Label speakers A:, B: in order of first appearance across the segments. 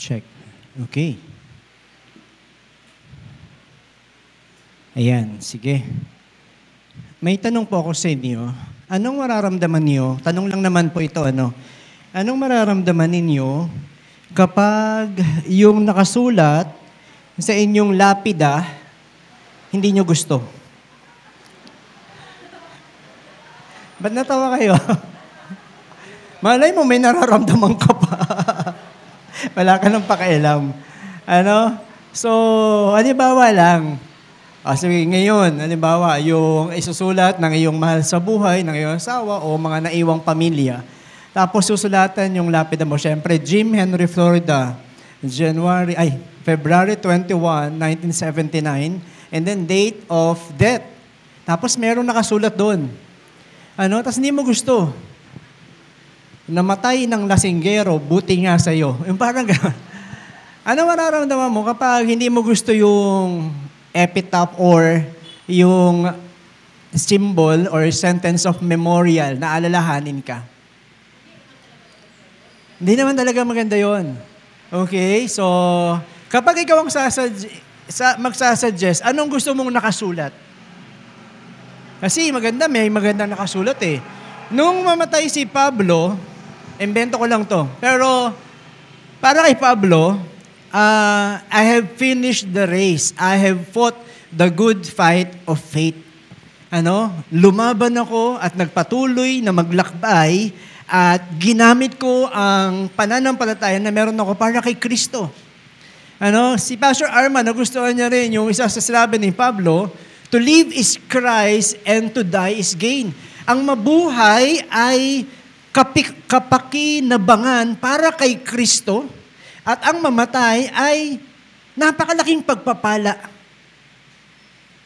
A: Check. Okay. Ayan, sige. May tanong po ako sa inyo. Anong mararamdaman niyo? Tanong lang naman po ito, ano? Anong mararamdaman ninyo kapag yung nakasulat sa inyong lapida, hindi nyo gusto? Ba't natawa kayo? Malay mo, may nararamdaman ka pa. Wala ka nang pakialam. Ano? So, halimbawa lang. Sige, ngayon, halimbawa, yung isusulat ng iyong mahal sa buhay, ng iyong asawa, o mga naiwang pamilya. Tapos susulatan yung lapida mo. Siyempre, Jim Henry Florida, February 21, 1979, and then date of death. Tapos meron nakasulat doon. Tapos hindi mo gusto. Namatay ng lasinggero, buti nga sa'yo. Yung parang gano'n. Ano mararamdaman mo kapag hindi mo gusto yung epitaph or yung symbol or sentence of memorial na alalahanin ka? Hindi naman talaga maganda yon. Okay? So, kapag ikaw ang magsasuggest, anong gusto mong nakasulat? Kasi may magandang nakasulat eh. Nung mamatay si Pablo, invento ko lang to. Pero, para kay Pablo, I have finished the race. I have fought the good fight of faith. Lumaban ako at nagpatuloy na maglakbay at ginamit ko ang pananampalataya na meron ako para kay Kristo. Si Pastor Arman, nagustuhan niya rin yung isa sa sinabi ni Pablo, to live is Christ and to die is gain. Ang mabuhay ay kapakinabangan para kay Kristo at ang mamatay ay napakalaking pagpapala.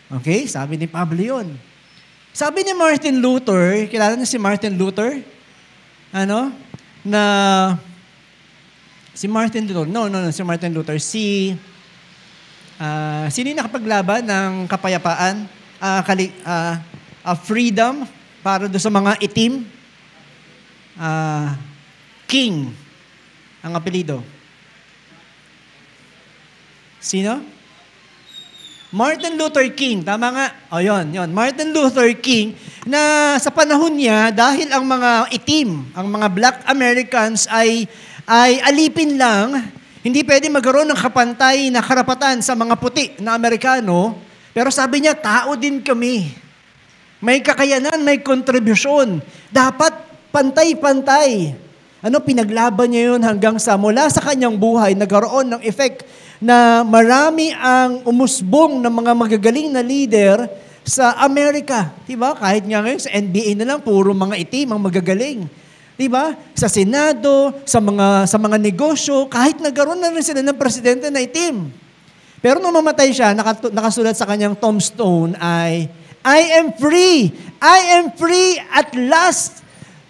A: Okay? Sabi ni Pablo yun. Sabi ni Martin Luther, kilala niyo si Martin Luther? Si Martin Luther. Sino yung nakapaglaban ng kapayapaan? Freedom para doon sa mga itim? King ang apelido. Sino? Martin Luther King. Tama nga. Yun. Martin Luther King na sa panahon niya, dahil ang mga itim, ang mga black Americans ay alipin lang, hindi pwede magkaroon ng kapantay na karapatan sa mga puti na Amerikano, pero sabi niya, tao din kami. May kakayanan, may kontribusyon. Dapat pantay-pantay. Pinaglaban niya yun hanggang sa mula sa kanyang buhay, nagkaroon ng effect na marami ang umusbong ng mga magagaling na leader sa Amerika. Diba? Kahit nga ngayon sa NBA na lang, puro mga itim ang magagaling. Diba? Sa Senado, sa mga negosyo, kahit nagkaroon na rin sila ng presidente na itim. Pero nung mamatay siya, nakasulat sa kanyang tombstone ay, I am free! I am free at last!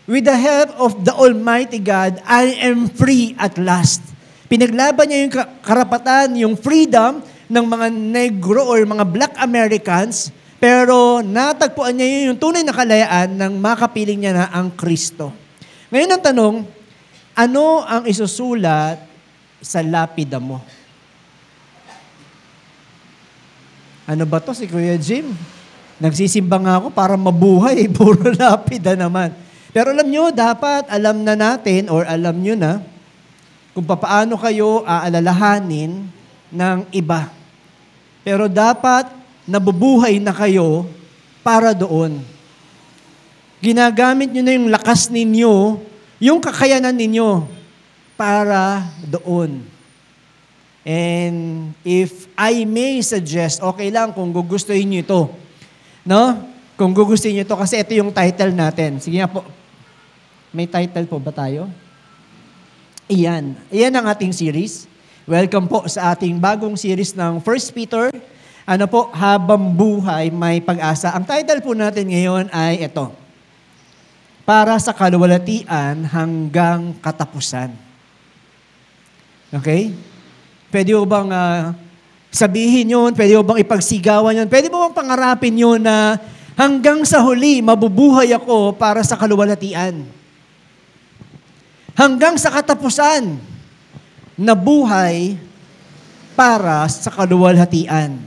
A: With the help of the Almighty God, I am free at last. Pinaglaban niya yung karapatan, yung freedom ng mga negro or mga black Americans, pero natagpuan niya yung tunay na kalayaan nang makapiling niya na ang Kristo. Ngayon ang tanong, ano ang isusulat sa lapida mo? Ano ba to si Kuya Jim? Nagsisimba nga ako para mabuhay, puro lapida naman. Pero alam nyo, dapat alam na natin or alam nyo na kung paano kayo aalalahanin ng iba. Pero dapat nabubuhay na kayo para doon. Ginagamit nyo na yung lakas ninyo, yung kakayanan ninyo para doon. And if I may suggest, okay lang kung gugustuhin nyo ito. No? Kung gugustuhin nyo ito, kasi ito yung title natin. Sige nga po. May title po ba tayo? Iyan ang ating series. Welcome po sa ating bagong series ng 1 Peter. Habang buhay may pag-asa. Ang title po natin ngayon ay ito. Para sa kaluwalhatian hanggang katapusan. Okay? Pwede mo bang sabihin yun? Pwede mo bang ipagsigawan yun? Pwede mo bang pangarapin yun na hanggang sa huli, mabubuhay ako para sa kaluwalhatian? Hanggang sa katapusan, na buhay para sa kaluwalhatian.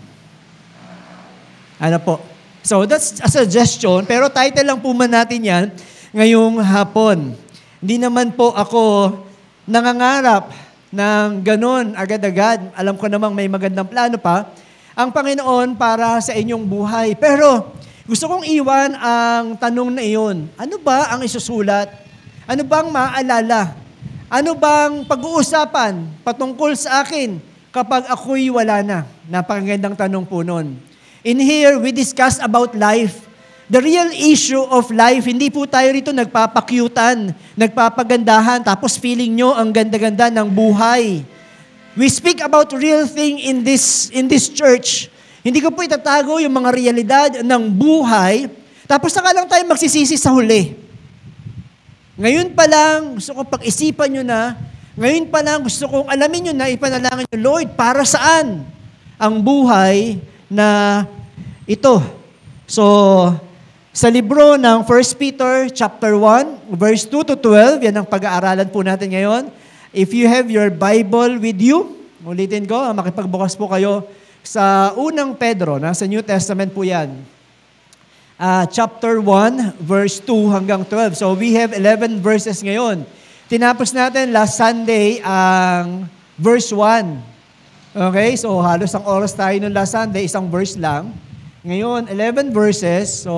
A: Ano po? So that's a suggestion, pero title lang po man natin yan ngayong hapon. Hindi naman po ako nangangarap ng ganun agad-agad. Alam ko namang may magandang plano pa ang Panginoon para sa inyong buhay. Pero gusto kong iwan ang tanong na iyon. Ano ba ang isusulat? Ano bang maaalala? Ano bang pag-uusapan patungkol sa akin kapag ako'y wala na? Napakagandang tanong po nun. In here, we discuss about life. The real issue of life, hindi po tayo rito nagpapakyutan, nagpapagandahan, tapos feeling nyo ang ganda-ganda ng buhay. We speak about real thing in this church. Hindi ko po itatago yung mga realidad ng buhay, tapos saka lang tayo magsisisi sa huli. Ngayon pa lang, gusto kong pag-isipan nyo na, ngayon pa lang gusto kong alamin nyo na, ipanalangin nyo, Lord, para saan ang buhay na ito? So, sa libro ng 1 Peter chapter 1, verse 2 to 12, yan ang pag-aaralan po natin ngayon. If you have your Bible with you, ulitin ko, makipagbukas po kayo sa unang Pedro, nasa New Testament po yan. Chapter 1, verse 2 hanggang 12. So we have 11 verses ngayon. Tinapos natin last Sunday ang verse 1. Okay, so halos ang oras tayo nung last Sunday, isang verse lang. Ngayon, 11 verses, so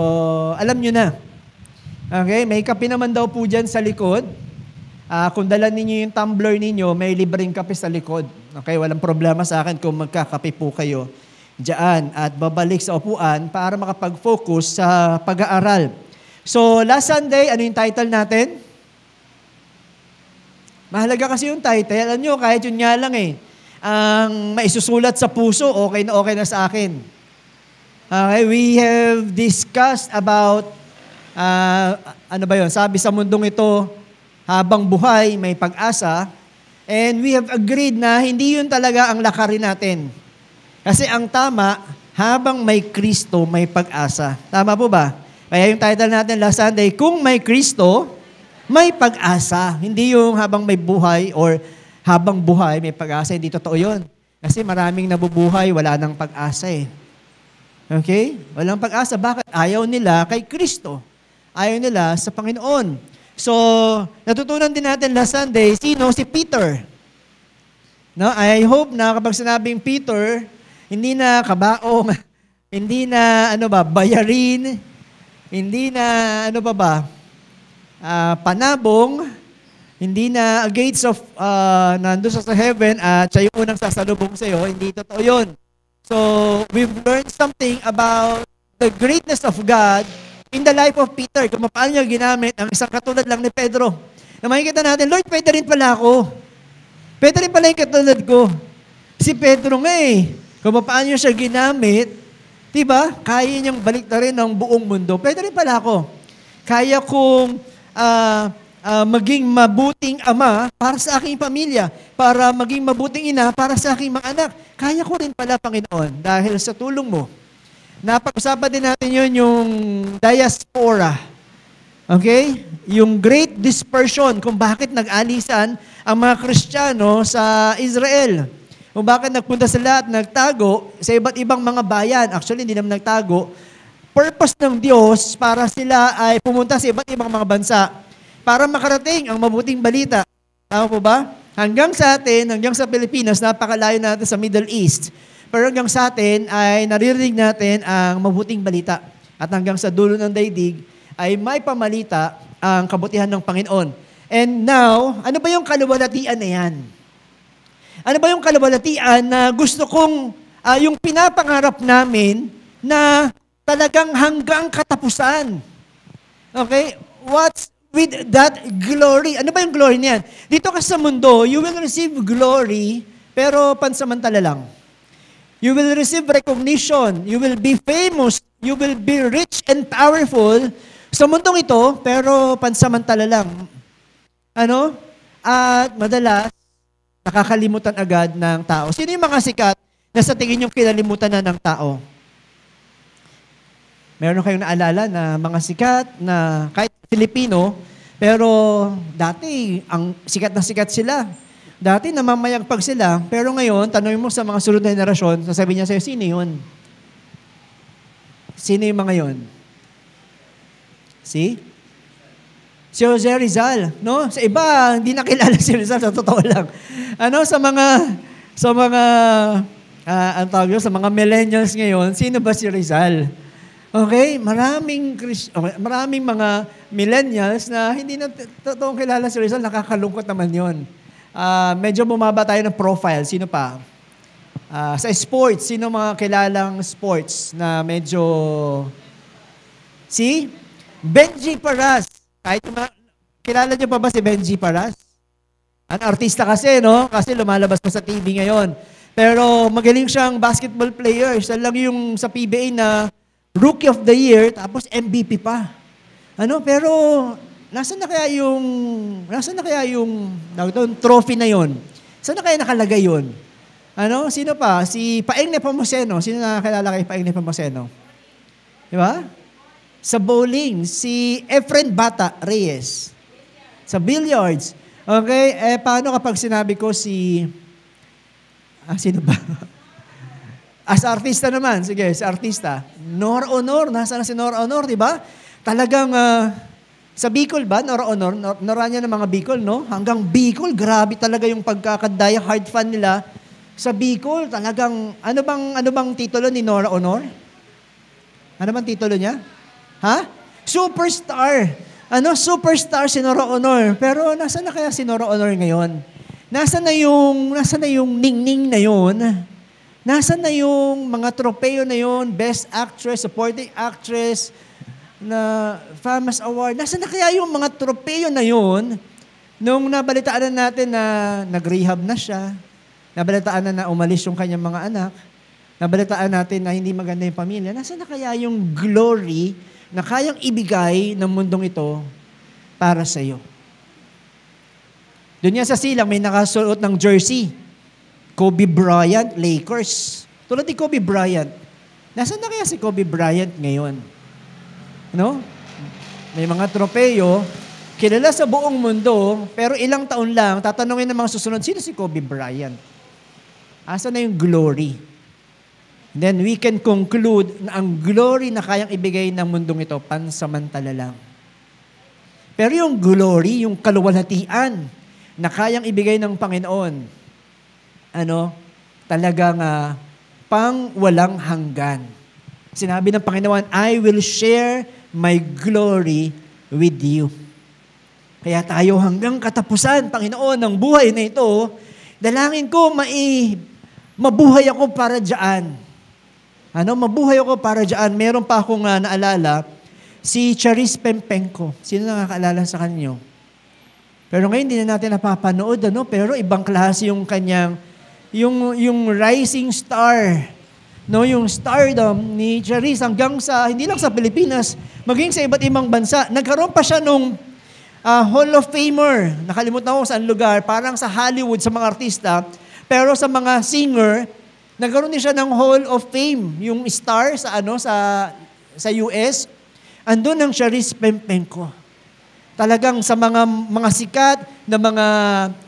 A: alam nyo na. Okay, may kape naman daw po dyan sa likod. Kung dala ninyo yung tumbler ninyo, may libreng kape sa likod. Okay, walang problema sa akin kung magkakape po kayo dyan at babalik sa upuan para makapag-focus sa pag-aaral. So, last Sunday, ano yung title natin? Mahalaga kasi yung title. Alam nyo, kahit yun nga lang ang maisusulat sa puso, okay na sa akin. Okay, we have discussed about, ano ba yun? Sabi sa mundong ito, habang buhay, may pag-asa. And we have agreed na hindi yun talaga ang lakarin natin. Kasi ang tama, habang may Kristo, may pag-asa. Tama po ba? Kaya yung title natin last Sunday, kung may Kristo, may pag-asa. Hindi yung habang may buhay or habang buhay, may pag-asa. Hindi totoo yun. Kasi maraming nabubuhay, wala nang pag-asa Okay? Walang pag-asa. Bakit? Ayaw nila kay Kristo. Ayaw nila sa Panginoon. So, natutunan din natin last Sunday, sino? Si Peter. No? I hope na kapag sinabing Peter, hindi na kabaong, hindi na bayarin, hindi na panabong, hindi na gates of nandun sa heaven at siya yung unang sasalubong sa iyo, hindi totoo yun. So, we've learned something about the greatness of God in the life of Peter. Kung paano niya ginamit ang isang katulad lang ni Pedro. Na makikita natin, Lord, pwede rin pala ako. Pwede rin pala yung katulad ko. Si Pedro nga kung paano niya siya ginamit, diba? Kaya niyang baliktarin ang buong mundo. Pwede rin pala ako. Kaya kong maging mabuting ama para sa aking pamilya, para maging mabuting ina para sa aking mga anak. Kaya ko rin pala, Panginoon, dahil sa tulong mo. Napag-usapan din natin yun, yung diaspora. Okay? Yung great dispersion, kung bakit nag-alisan ang mga Kristiyano sa Israel. Kung bakit nagpunta sila at nagtago sa iba't ibang mga bayan. Actually, hindi naman nagtago. Purpose ng Diyos para sila ay pumunta sa iba't ibang mga bansa para makarating ang mabuting balita. Tama po ba? Hanggang sa atin, hanggang sa Pilipinas, napakalayo natin sa Middle East. Pero hanggang sa atin ay naririnig natin ang mabuting balita. At hanggang sa dulo ng daigdig ay may pamalita ang kabutihan ng Panginoon. And now, ano ba yung kaluwalhatian na yan? Ano ba yung kaluwalhatian na gusto kong, yung pinapangarap namin na talagang hanggang katapusan? Okay? What's with that glory? Ano ba yung glory niyan? Dito kasi sa mundo, you will receive glory, pero pansamantala lang. You will receive recognition. You will be famous. You will be rich and powerful sa mundong ito, pero pansamantala lang. At madalas, nakakalimutan agad ng tao. Sino yung mga sikat na sa tingin yung kinalimutan na ng tao? Meron kayong naalala na mga sikat na kahit Filipino, pero dati ang sikat na sikat sila. Dati namamayagpag sila, pero ngayon, tanongin mo sa mga sunod na henerasyon, sasabihin niya sa'yo, sino yun? Sino yung mga yun? See? Si Jose Rizal, no? Sa iba, hindi nakilala si Rizal, sa totoo lang. Sa mga, ang tawag yun, sa mga millennials ngayon, sino ba si Rizal? Okay? Maraming mga millennials na hindi na totoong kilala si Rizal, nakakalungkot naman yun. Medyo bumaba tayo ng profile. Sino pa? Sa sports, sino mga kilalang sports na medyo... Si Benji Paras. Kahit kilala niyo pa ba si Benji Paras? Ang artista kasi, no? Kasi lumalabas pa sa TV ngayon. Pero magaling siyang basketball player. Siya lang yung sa PBA na Rookie of the Year, tapos MVP pa. Pero... Nasaan na kaya yung trophy na yon? Saan na kaya nakalagay yon? Sino pa? Si Paeng Nepomuceno. Sino nakakilala kay Paeng Nepomuceno? Di ba? Sa bowling, si Efren Bata Reyes. Sa billiards. Okay, paano kapag sinabi ko si... sino ba? Sa artista naman. Sige, sa artista. Nora Honor. Nasaan na si Nora Honor, di ba? Talagang... Sa Bicol ba, Nora Honor? Noranya ng mga Bicol, no? Hanggang Bicol, grabe talaga yung pagkakadaya hard fan nila. Sa Bicol, talagang, ano bang titulo ni Nora Honor? Ano bang titulo niya? Ha? Superstar. Superstar si Nora Honor. Pero nasaan na kaya si Nora Honor ngayon? Nasaan na yung ningning na yun? Nasaan na yung mga tropeo na yun? Best Actress, Supporting Actress, na famous award. Nasaan na kaya yung mga tropeo na yun nung nabalitaan na natin na nag-rehab na siya, nabalitaan na umalis yung kanyang mga anak, nabalitaan natin na hindi maganda yung pamilya, nasaan na kaya yung glory na kayang ibigay ng mundong ito para sa iyo? Doon yan sa silang may nakasuot ng jersey. Kobe Bryant, Lakers. Tulad ni Kobe Bryant. Nasaan na kaya si Kobe Bryant ngayon? May mga tropeo, kilala sa buong mundo, pero ilang taon lang, tatanungin ng mga susunod, sino si Kobe Bryant? Asa na yung glory? Then we can conclude na ang glory na kayang ibigay ng mundong ito, pansamantala lang. Pero yung glory, yung kaluwalhatian na kayang ibigay ng Panginoon, talagang pang walang hanggan. Sinabi ng Panginoon, I will share my glory with you. Kaya tayo hanggang katapusan, Panginoon, ng buhay na ito, dalangin ko mabuhay ako para dyan. Mabuhay ako para dyan. Meron pa akong naalala, si Charis Pempenko. Sino nakakaalala sa kanyo? Pero ngayon, hindi na natin napapanood, pero ibang klase yung kanyang, yung rising star, yung stardom ni Charis hanggang sa, hindi lang sa Pilipinas, maging sa iba't ibang bansa. Nagkaroon pa siya nung Hall of Famer. Nakalimutan ko saan lugar, parang sa Hollywood sa mga artista, pero sa mga singer, nagkaroon din siya ng Hall of Fame, yung star sa sa US. Andun ang Charis Pempenko. Talagang sa mga sikat na mga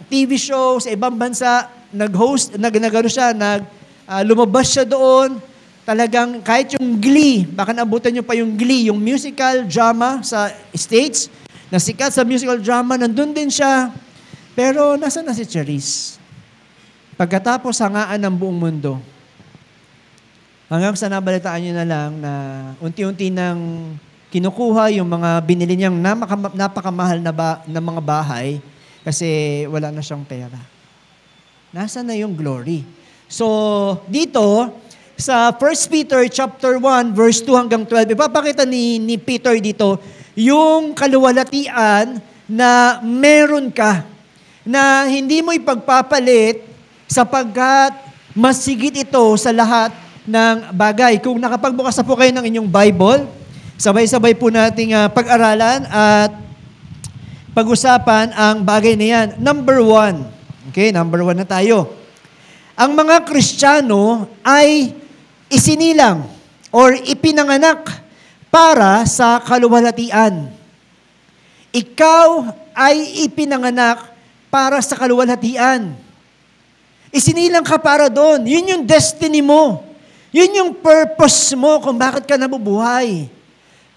A: TV show sa ibang bansa, nag-host, lumabas siya doon. Talagang kahit yung Glee, baka naabutan nyo pa yung Glee, yung musical drama sa States, na sikat sa musical drama, nandun din siya. Pero nasaan na si Charis? Pagkatapos hangaan ng buong mundo, hanggang sa nabalitaan nyo na lang na unti-unti nang kinukuha yung mga binili niyang napakamahal na mga bahay kasi wala na siyang pera. Nasaan na yung glory? So, dito, sa 1 Peter chapter 1, verse 2 hanggang 12, ipapakita ni Peter dito, yung kaluwalhatian na meron ka, na hindi mo ipagpapalit sapagkat mas higit ito sa lahat ng bagay. Kung nakapagbukas na po kayo ng inyong Bible, sabay-sabay po nating pag-aralan at pag-usapan ang bagay na yan. Number 1. Okay, number 1 na tayo. Ang mga Kristiyano ay isinilang or ipinanganak para sa kaluwalhatian. Ikaw ay ipinanganak para sa kaluwalhatian. Isinilang ka para doon. Yun yung destiny mo. Yun yung purpose mo kung bakit ka nabubuhay.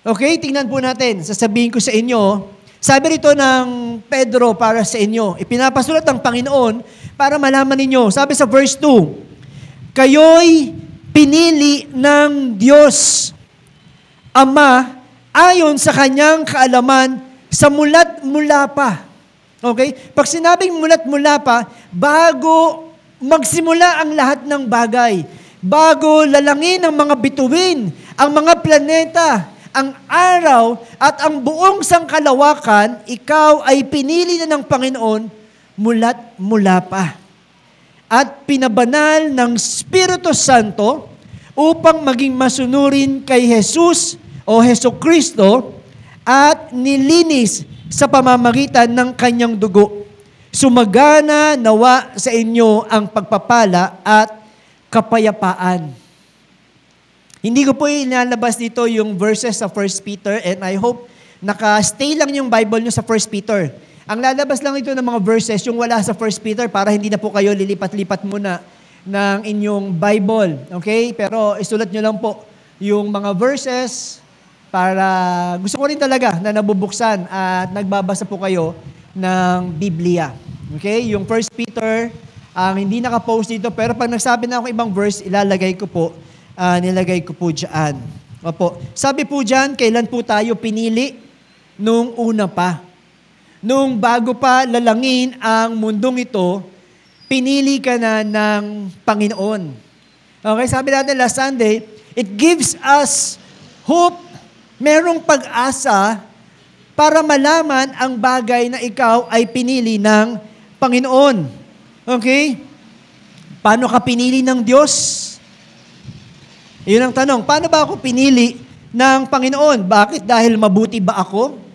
A: Okay, tingnan po natin. Sasabihin ko sa inyo, sabi rito ng Pedro para sa inyo, ipinapasulat ng Panginoon para malaman ninyo. Sabi sa verse 2, kayo'y pinili ng Diyos, Ama, ayon sa kanyang kaalaman sa mulat-mula pa. Okay? Pag sinabing mulat-mula pa, bago magsimula ang lahat ng bagay, bago lalangin ang mga bituin, ang mga planeta, ang araw, at ang buong sangkalawakan, ikaw ay pinili na ng Panginoon mulat-mula pa. At pinabanal ng Espiritu Santo upang maging masunurin kay Jesus o Hesukristo at nilinis sa pamamagitan ng kanyang dugo. Sumagana nawa sa inyo ang pagpapala at kapayapaan. Hindi ko po inalabas dito yung verses sa 1 Peter and I hope naka-stay lang yung Bible nyo sa 1 Peter. Ang lalabas lang ito ng mga verses, yung wala sa 1 Peter para hindi na po kayo lilipat-lipat muna ng inyong Bible. Okay? Pero isulat nyo lang po yung mga verses para gusto ko rin talaga na nabubuksan at nagbabasa po kayo ng Biblia. Okay? Yung 1 Peter, hindi naka-post dito, pero pag nagsabi na ako ibang verse, nilagay ko po dyan. Opo. Sabi po dyan, kailan po tayo pinili? Nung una pa. Nung bago pa lalangin ang mundong ito, pinili ka na ng Panginoon. Okay, sabi natin last Sunday, it gives us hope, merong pag-asa para malaman ang bagay na ikaw ay pinili ng Panginoon. Okay? Paano ka pinili ng Diyos? Yun ang tanong. Paano ba ako pinili ng Panginoon? Bakit? Dahil mabuti ba ako?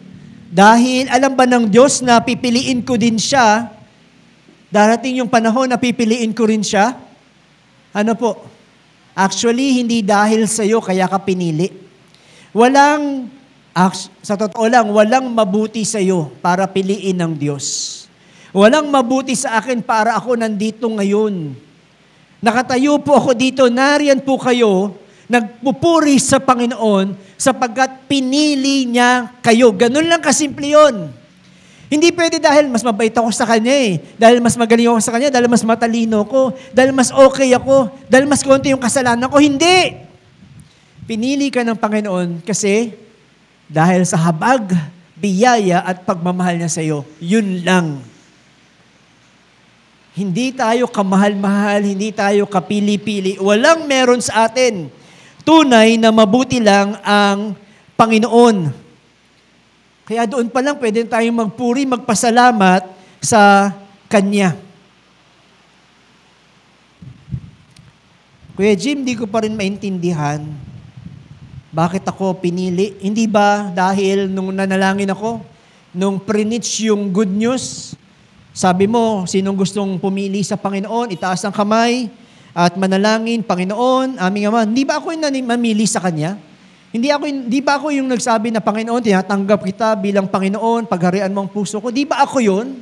A: Dahil alam ba ng Diyos na pipiliin ko din siya? Darating yung panahon na pipiliin ko rin siya? Ano po? Actually, hindi dahil sa'yo kaya ka pinili. Sa totoo lang, walang mabuti sa'yo para piliin ng Diyos. Walang mabuti sa akin para ako nandito ngayon. Nakatayo po ako dito, nariyan po kayo, nagpupuri sa Panginoon sapagkat pinili niya kayo. Ganun lang kasimple yun. Hindi pwede dahil mas mabait ako sa Kanya dahil mas magaling ako sa Kanya, dahil mas matalino ko, dahil mas okay ako, dahil mas konti yung kasalanan ko. Hindi! Pinili ka ng Panginoon kasi dahil sa habag, biyaya at pagmamahal niya sa iyo. Yun lang. Hindi tayo kamahal-mahal, hindi tayo kapili-pili. Walang meron sa atin. Tunay na mabuti lang ang Panginoon. Kaya doon pa lang pwede tayong magpuri, magpasalamat sa Kanya. Kuya Jim, di ko pa rin maintindihan bakit ako pinili. Hindi ba dahil nung nanalangin ako, nung preach yung good news, sabi mo, sinong gustong pumili sa Panginoon, itaas ang kamay at manalangin, Panginoon, aming Ama. Hindi ba ako yung mamili sa Kanya? Hindi ba ako yung nagsabi na, Panginoon, tinatanggap kita bilang Panginoon, pagharian mo ang puso ko? Di ba ako yun?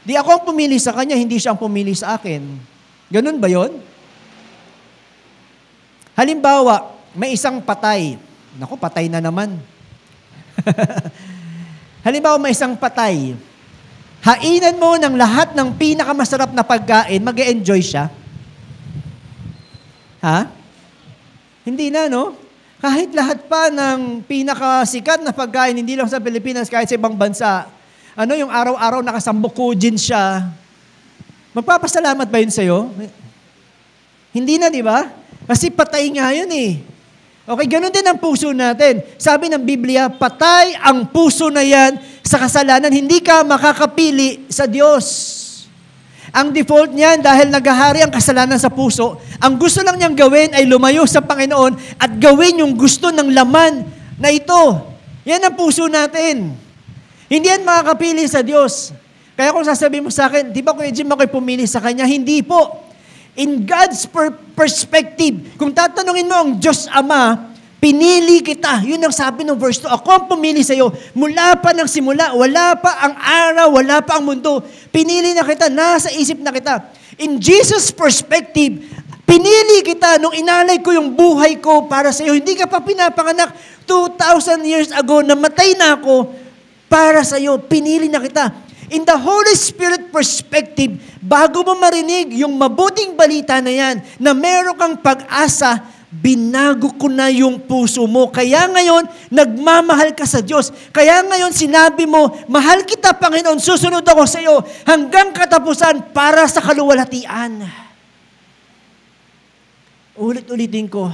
A: Di ako ang pumili sa Kanya, hindi siya ang pumili sa akin. Ganun ba yun? Halimbawa, may isang patay. Naku, patay na naman. Halimbawa, may isang patay. Hainan mo ng lahat ng pinakamasarap na pagkain, mag-e-enjoy siya. Ha? Hindi na, no? Kahit lahat pa ng pinakasikat na pagkain, hindi lang sa Pilipinas, kahit sa ibang bansa, yung araw-araw nakasambukujin siya, magpapasalamat ba yun sa'yo? Hindi na, di ba? Kasi patay nga yun Okay, ganun din ang puso natin. Sabi ng Biblia, patay ang puso na yan sa kasalanan. Hindi ka makakapili sa Diyos. Ang default niyan, dahil naghahari ang kasalanan sa puso, ang gusto lang niyang gawin ay lumayo sa Panginoon at gawin yung gusto ng laman na ito. Yan ang puso natin. Hindi yan makakapili sa Diyos. Kaya kung sasabihin mo sa akin, di ba Kuya Jim ako'y pumili sa Kanya? Hindi po. In God's perspective, kung tatanungin mo ang Diyos Ama, Pinili kita. Yun ang sabi ng verse 2. Ako ang pumili sa'yo. Mula pa ng simula, wala pa ang araw, wala pa ang mundo. Pinili na kita, nasa isip na kita. In Jesus' perspective, pinili kita nung inalay ko yung buhay ko para sa'yo. Hindi ka pa pinapanganak. 2,000 years ago, namatay na ako para sa'yo. Pinili na kita. In the Holy Spirit perspective, bago mo marinig yung mabuting balita na yan, na meron kang pag-asa, binago ko na yung puso mo. Kaya ngayon, nagmamahal ka sa Diyos. Kaya ngayon, sinabi mo, mahal kita, Panginoon, susunod ako sa iyo hanggang katapusan para sa kaluwalhatian. Ulit-ulitin ko,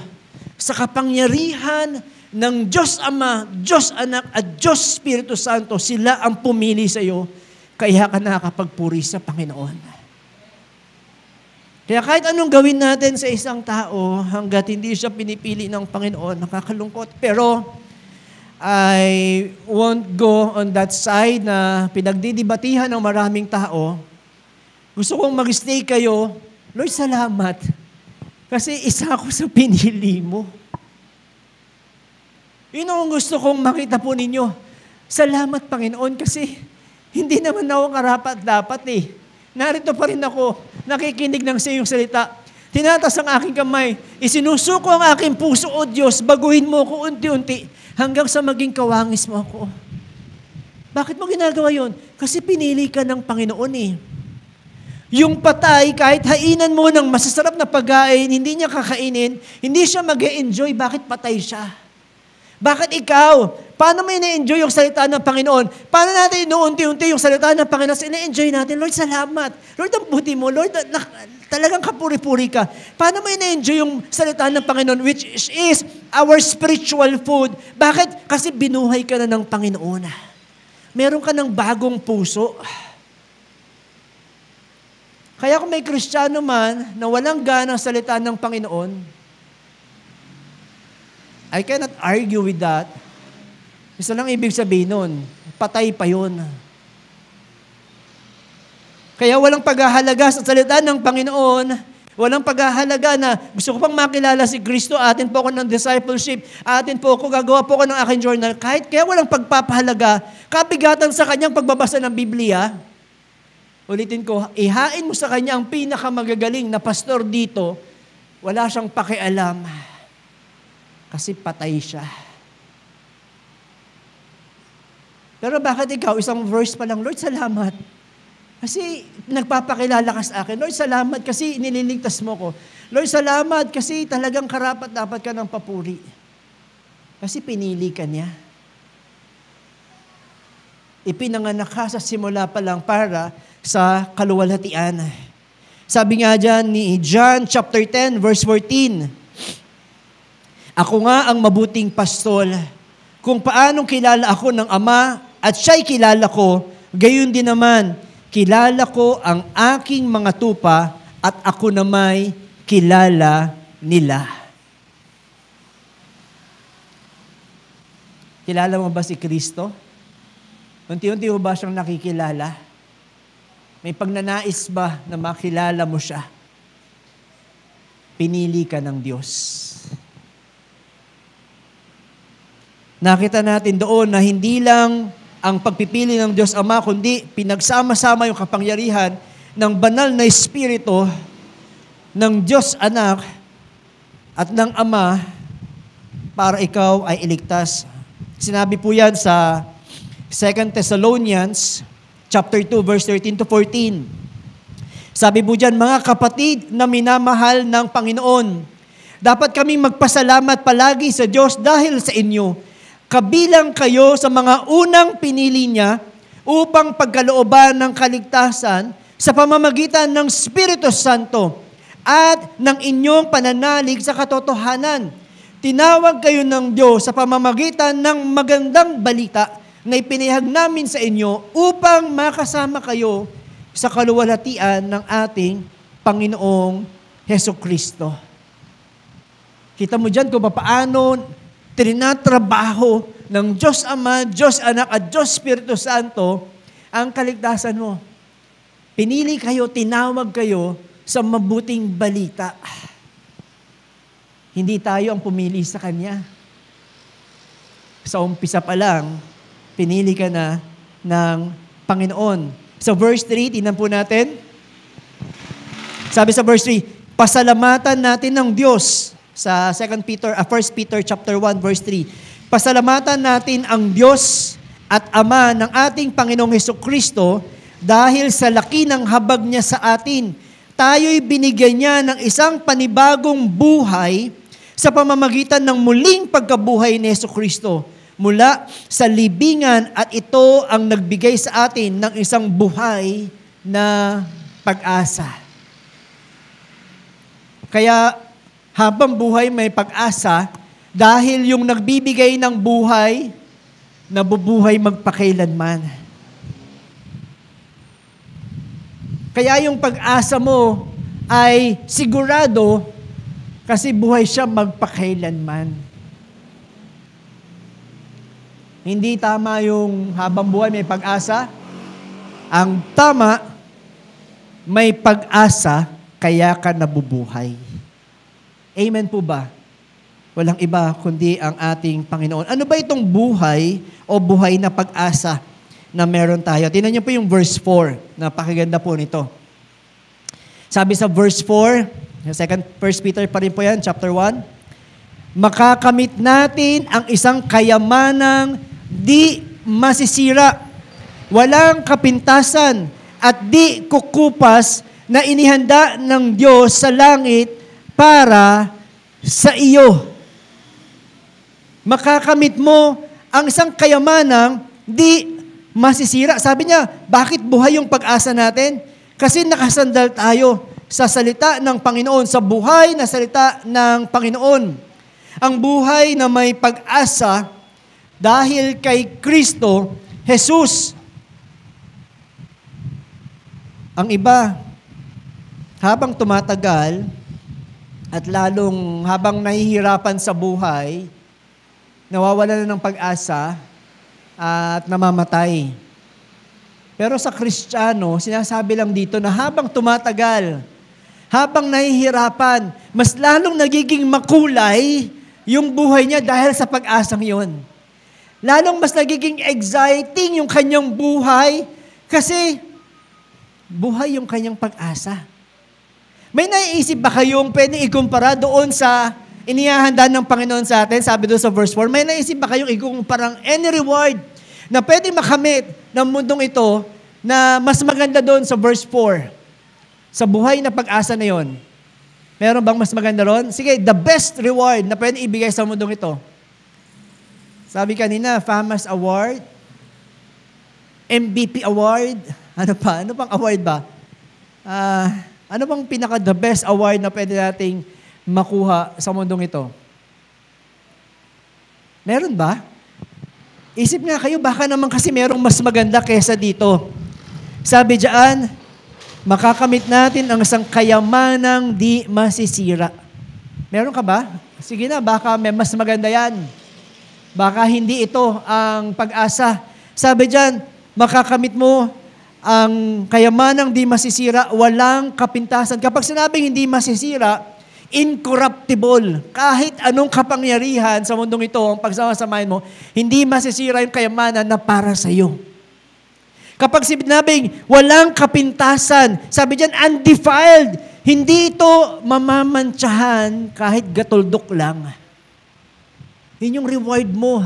A: sa kapangyarihan ng Diyos Ama, Diyos Anak, at Diyos Espiritu Santo, sila ang pumili sa iyo, kaya ka nakakapagpuri sa Panginoon. Kaya kahit anong gawin natin sa isang tao, hanggat hindi siya pinipili ng Panginoon, nakakalungkot. Pero, I won't go on that side na pinagdidibatihan ng maraming tao. Gusto kong mag-stay kayo. Lord, salamat. Kasi isa ako sa pinili mo. Yun ang gusto kong makita po ninyo. Salamat, Panginoon, kasi hindi naman ako karapat-dapat eh. Narito pa rin ako, nakikinig ng sa iyong salita. Tinatas ang aking kamay, isinusuko ang aking puso, O Diyos, baguhin mo ako unti-unti hanggang sa maging kawangis mo ako. Bakit mo ginagawa yun? Kasi pinili ka ng Panginoon eh. Yung patay, kahit hainan mo ng masasarap na pagkain, hindi niya kakainin, hindi siya mag-e-enjoy. Bakit patay siya? Bakit ikaw? Paano mo ina-enjoy yung salita ng Panginoon? Paano natin inuunti-unti yung salita ng Panginoon? Ina-enjoy natin. Lord, salamat. Lord, ang buti mo. Lord, talagang kapuri-puri ka. Paano mo ina-enjoy yung salita ng Panginoon, which is our spiritual food? Bakit? Kasi binuhay ka na ng Panginoon. Meron ka ng bagong puso. Kaya kung may Kristiyano man na walang gana salita ng Panginoon, I cannot argue with that. Isa lang ibig sabihin nun, patay pa yun. Kaya walang paghahalaga sa salita ng Panginoon, walang paghahalaga na gusto ko pang makilala si Kristo, atin po ako ng discipleship, atin po ako, gagawa po ako ng aking journal. Kahit kaya walang pagpapahalaga, kabigatan sa kanyang pagbabasa ng Biblia, ulitin ko, ihain mo sa kanya ang pinakamagagaling na pastor dito, wala siyang pakialam. Kasi patay siya. Pero bakit ikaw, isang verse pa lang, Lord, salamat. Kasi nagpapakilala ka sa akin. Lord, salamat kasi nililigtas mo ko. Lord, salamat kasi talagang karapat-dapat ka ng papuri. Kasi pinili ka niya. Ipinanganak ka sa simula pa lang para sa kaluwalhatian. Sabi nga dyan ni John chapter 10, verse 14, ako nga ang mabuting pastol. Kung paanong kilala ako ng Ama at siya'y kilala ko, gayon din naman, kilala ko ang aking mga tupa at ako namay kilala nila. Kilala mo ba si Kristo? Unti-unti mo ba siyang nakikilala? May pagnanais ba na makilala mo siya? Pinili ka ng Diyos. Nakita natin doon na hindi lang ang pagpipili ng Diyos Ama, kundi pinagsama-sama yung kapangyarihan ng banal na Espiritu ng Diyos Anak at ng Ama para ikaw ay iligtas. Sinabi po yan sa 2 Thessalonians chapter 2, verse 13 to 14. Sabi po dyan, mga kapatid na minamahal ng Panginoon, dapat kaming magpasalamat palagi sa Diyos dahil sa inyo. Kabilang kayo sa mga unang pinili niya upang pagkalooban ng kaligtasan sa pamamagitan ng Espiritu Santo at ng inyong pananalig sa katotohanan. Tinawag kayo ng Diyos sa pamamagitan ng magandang balita na ipinahayag namin sa inyo upang makasama kayo sa kaluwalhatian ng ating Panginoong Hesukristo. Kita mo dyan kung paano tinatrabaho ng Diyos Ama, Diyos Anak, at Diyos Espiritu Santo ang kaligtasan mo. Pinili kayo, tinawag kayo sa mabuting balita. Hindi tayo ang pumili sa Kanya. Sa umpisa pa lang, pinili ka na ng Panginoon. So verse 3, tingnan po natin. Sabi sa verse 3, pasalamatan natin ng Diyos. Sa 1 Peter chapter 1 verse 3. Pasalamatan natin ang Diyos at Ama ng ating Panginoong Hesukristo dahil sa laki ng habag niya sa atin. Tayo'y binigyan niya ng isang panibagong buhay sa pamamagitan ng muling pagkabuhay ni Hesukristo mula sa libingan, at ito ang nagbigay sa atin ng isang buhay na pag-asa. Kaya habang buhay may pag-asa, dahil yung nagbibigay ng buhay, nabubuhay magpakailanman. Kaya yung pag-asa mo ay sigurado kasi buhay siya magpakailanman. Hindi tama yung habang buhay may pag-asa. Ang tama, may pag-asa kaya ka nabubuhay. Amen po ba? Walang iba kundi ang ating Panginoon. Ano ba itong buhay o buhay na pag-asa na meron tayo? Tingnan niyo po yung verse 4. Napakaganda po nito. Sabi sa verse 4, 1 Peter pa rin po yan, chapter 1, makakamit natin ang isang kayamanang di masisira, walang kapintasan, at di kukupas na inihanda ng Diyos sa langit para sa iyo. Makakamit mo ang isang kayamanang di masisira. Sabi niya, bakit buhay yung pag-asa natin? Kasi nakasandal tayo sa salita ng Panginoon, sa buhay na salita ng Panginoon. Ang buhay na may pag-asa dahil kay Kristo Jesus. Ang iba, habang tumatagal at lalong habang nahihirapan sa buhay, nawawala na ng pag-asa at namamatay. Pero sa Kristiyano, sinasabi lang dito na habang tumatagal, habang nahihirapan, mas lalong nagiging makulay yung buhay niya dahil sa pag-asang yon. Lalong mas nagiging exciting yung kanyang buhay kasi buhay yung kanyang pag-asa. May naiisip ba kayong pwedeng ikumpara doon sa inihahanda ng Panginoon sa atin? Sabi doon sa verse 4, may naisip ba kayong ikumpara any reward na pwedeng makamit ng mundong ito na mas maganda doon sa verse 4? Sa buhay na pag-asa na yon, meron bang mas maganda ron? Sige, the best reward na pwede ibigay sa mundong ito. Sabi kanina, FAMAS Award, MVP Award, ano pa? Ano pang award ba? Ano bang pinaka-the best award na pwede nating makuha sa mundong ito? Meron ba? Isip nga kayo, baka naman kasi merong mas maganda kesa dito. Sabi diyan, makakamit natin ang isang kayamanang di masisira. Meron ka ba? Sige na, baka may mas maganda yan. Baka hindi ito ang pag-asa. Sabi diyan, makakamit mo ang kayamanang di masisira, walang kapintasan. Kapag sinabing hindi masisira, incorruptible. Kahit anong kapangyarihan sa mundong ito, ang pagsama-samahin mo, hindi masisira yung kayamanan na para sa iyo. Kapag sinabing walang kapintasan, sabi diyan, undefiled, hindi ito mamamantsahan kahit gatuldok lang. Yun yung reward mo.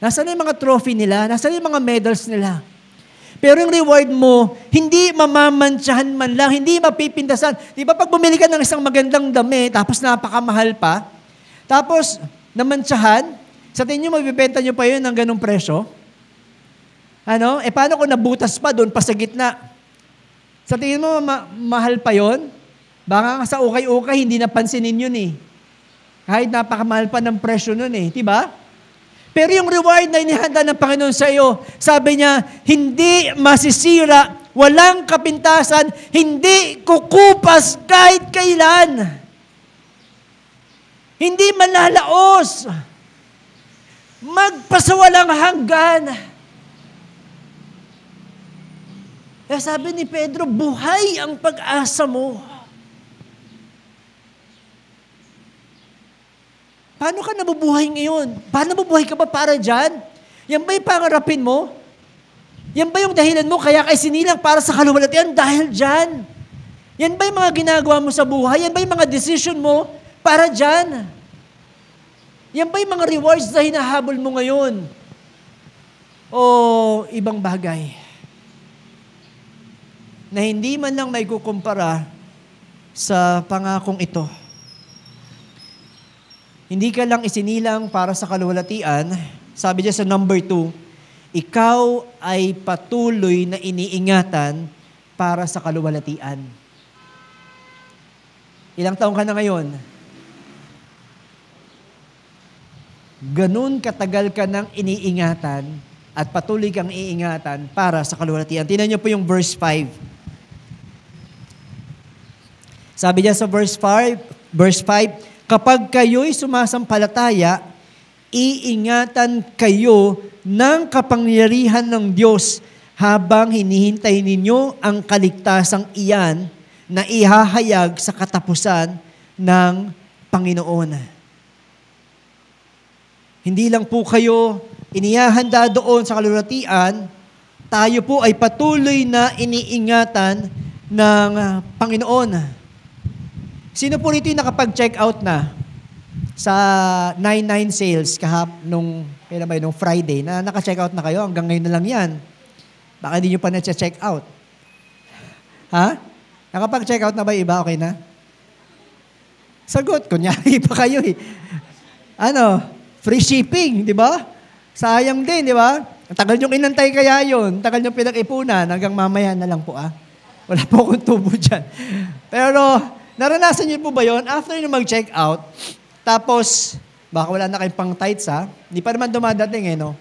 A: Nasaan yung mga trophy nila? Nasaan yung mga medals nila? Pero yung reward mo, hindi mamamantsahan man lang, hindi mapipintasan. Di ba pag bumili ka ng isang magandang dami, tapos napakamahal pa, tapos namantsahan, sa tingin nyo, mabibenta nyo pa yun ng ganong presyo? Ano? Paano kung nabutas pa doon pa sa gitna? Sa tingin mo, mahal pa yon? Baka sa ukay-ukay, hindi napansinin yun eh. Kahit napakamahal pa ng presyo nun eh. Diba? Pero yung reward na inihanda ng Panginoon sa iyo, sabi niya, hindi masisira, walang kapintasan, hindi kukupas kahit kailan. Hindi malalaos. Magpasawalang hanggan. Kaya sabi ni Pedro, buhay ang pag-asa mo. Paano ka nabubuhay ngayon? Paano nabubuhay ka ba para dyan? Yan ba yung pangarapin mo? Yan ba yung dahilan mo kaya kay sinilang para sa kaluwalhatian dahil dyan? Yan ba yung mga ginagawa mo sa buhay? Yan ba yung mga decision mo para dyan? Yan ba yung mga rewards na hinahabol mo ngayon? O ibang bagay na hindi man lang may kukumpara sa pangakong ito. Hindi ka lang isinilang para sa kaluwalhatian. Sabi niya sa number 2, ikaw ay patuloy na iniingatan para sa kaluwalhatian. Ilang taong ka na ngayon? Ganun katagal ka nang iniingatan at patuloy kang iingatan para sa kaluwalhatian. Tingnan niyo po yung verse 5. Sabi niya sa verse 5, kapag kayo'y sumasampalataya, iingatan kayo ng kapangyarihan ng Diyos habang hinihintay ninyo ang kaligtasang iyan na ihahayag sa katapusan ng Panginoon. Hindi lang po kayo inihahanda doon sa kaluwalhatian, tayo po ay patuloy na iniingatan ng Panginoon. Sino po rito yung nakapag-check out na sa 99 sales nung Friday na naka-check out na kayo? Hanggang ngayon na lang yan. Baka hindi nyo pa na-check out. Ha? Nakapag-check out na ba iba? Okay na? Sagot, kunyari pa kayo eh. Free shipping, di ba? Sayang din, di ba? Ang tagal nyo inantay kaya yun. Tagal nyo pinag-ipunan hanggang mamaya na lang po Wala po akong tubo dyan. Pero, naranasan niyo po ba yun? After nyo mag-check out, tapos, baka wala na kayong pang-tights hindi pa naman dumadating no?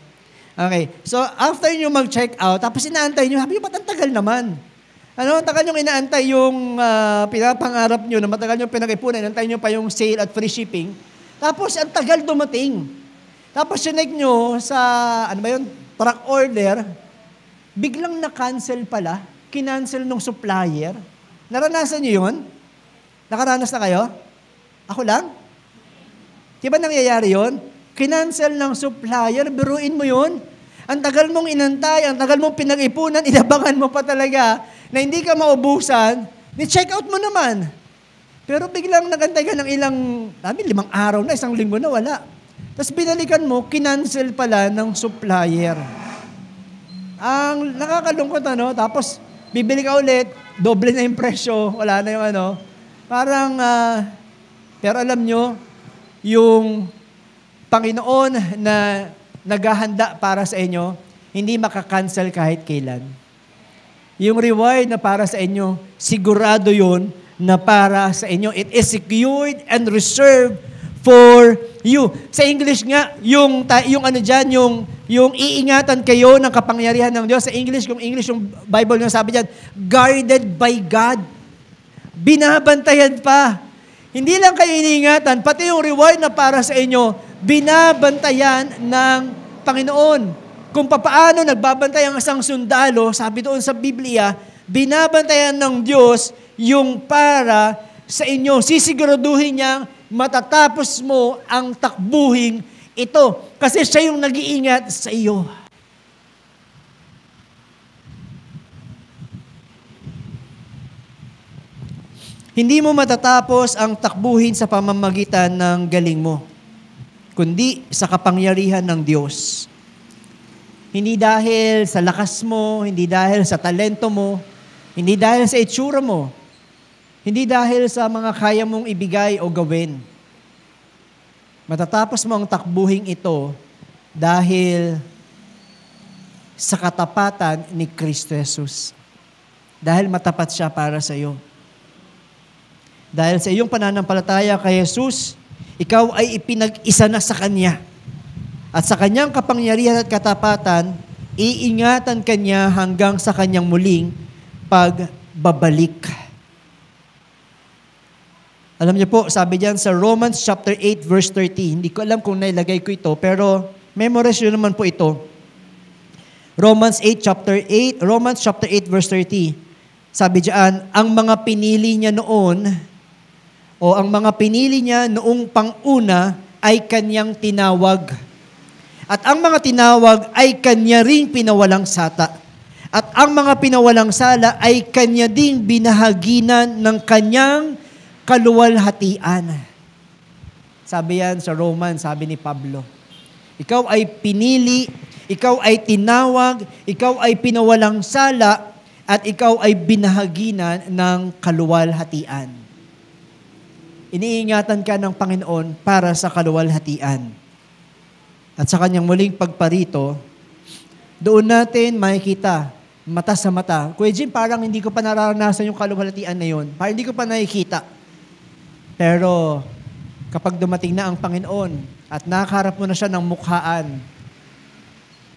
A: Okay. So, after nyo mag-check out, tapos inaantay nyo, sabi nyo, ba't ang tagal naman? Ang tagal nyo inaantay yung pinapangarap nyo, na matagal nyo pinag-ipunan, inaantay nyo pa yung sale at free shipping. Tapos, ang tagal dumating. Tapos, sinek nyo sa, truck order, biglang na-cancel pala, kinancel ng supplier. Naranasan nyo yun? Nakaranas na kayo? Ako lang? Di ba nangyayari yun? Kinancel ng supplier, biruin mo yun. Ang tagal mong inantay, ang tagal mong pinag-ipunan, inabangan mo pa talaga na hindi ka maubusan, ni-check out mo naman. Pero biglang nagantay ka ng 5 araw na, 1 linggo na, wala. Tapos binalikan mo, kinancel pala ng supplier. Ang nakakalungkot, tapos bibili ka ulit, doble na yung presyo, wala na yung Parang, pero alam nyo, yung Panginoon na naghahanda para sa inyo, hindi makakancel kahit kailan. Yung reward na para sa inyo, sigurado yun na para sa inyo. It is secured and reserved for you. Sa English nga, yung iingatan kayo ng kapangyarihan ng Diyos. Sa English, yung Bible nyo sabi dyan, guarded by God. Binabantayan pa. Hindi lang kayo iniingatan, pati yung reward na para sa inyo, binabantayan ng Panginoon. Kung papaano nagbabantay ang isang sundalo, sabi doon sa Biblia, binabantayan ng Diyos yung para sa inyo. Sisiguraduhin niyang matatapos mo ang takbuhing ito. Kasi siya yung nag-iingat sa iyo. Hindi mo matatapos ang takbuhin sa pamamagitan ng galing mo, kundi sa kapangyarihan ng Diyos. Hindi dahil sa lakas mo, hindi dahil sa talento mo, hindi dahil sa itsura mo, hindi dahil sa mga kaya mong ibigay o gawin. Matatapos mo ang takbuhing ito dahil sa katapatan ni Kristo Jesus. Dahil matapat siya para sa iyo. Dahil sa iyong pananampalataya kay Jesus, ikaw ay ipinag-isa na sa Kanya. At sa Kanyang kapangyarihan at katapatan, iingatan Kanya hanggang sa Kanyang muling pagbabalik. Alam niyo po, sabi diyan sa Romans chapter 8 verse 30, hindi ko alam kung nailagay ko ito, pero memorize nyo naman po ito. Romans chapter 8 verse 30. Sabi diyan, ang mga pinili niya noon, o ang mga pinili niya noong pang-una, ay kanyang tinawag. At ang mga tinawag ay kanya ring pinawalang sata. At ang mga pinawalang sala ay kanya ding binahaginan ng kanyang kaluwalhatian. Sabi yan sa Roman, sabi ni Pablo. Ikaw ay pinili, ikaw ay tinawag, ikaw ay pinawalang sala, at ikaw ay binahaginan ng kaluwalhatian. Iniingatan ka ng Panginoon para sa kaluwalhatian. At sa kanyang muling pagparito, doon natin makikita, mata sa mata. Kuya Jim, parang hindi ko pa nararanasan yung kaluwalhatian na yun. Parang hindi ko pa nakikita. Pero kapag dumating na ang Panginoon at nakaharap mo na siya ng mukhaan,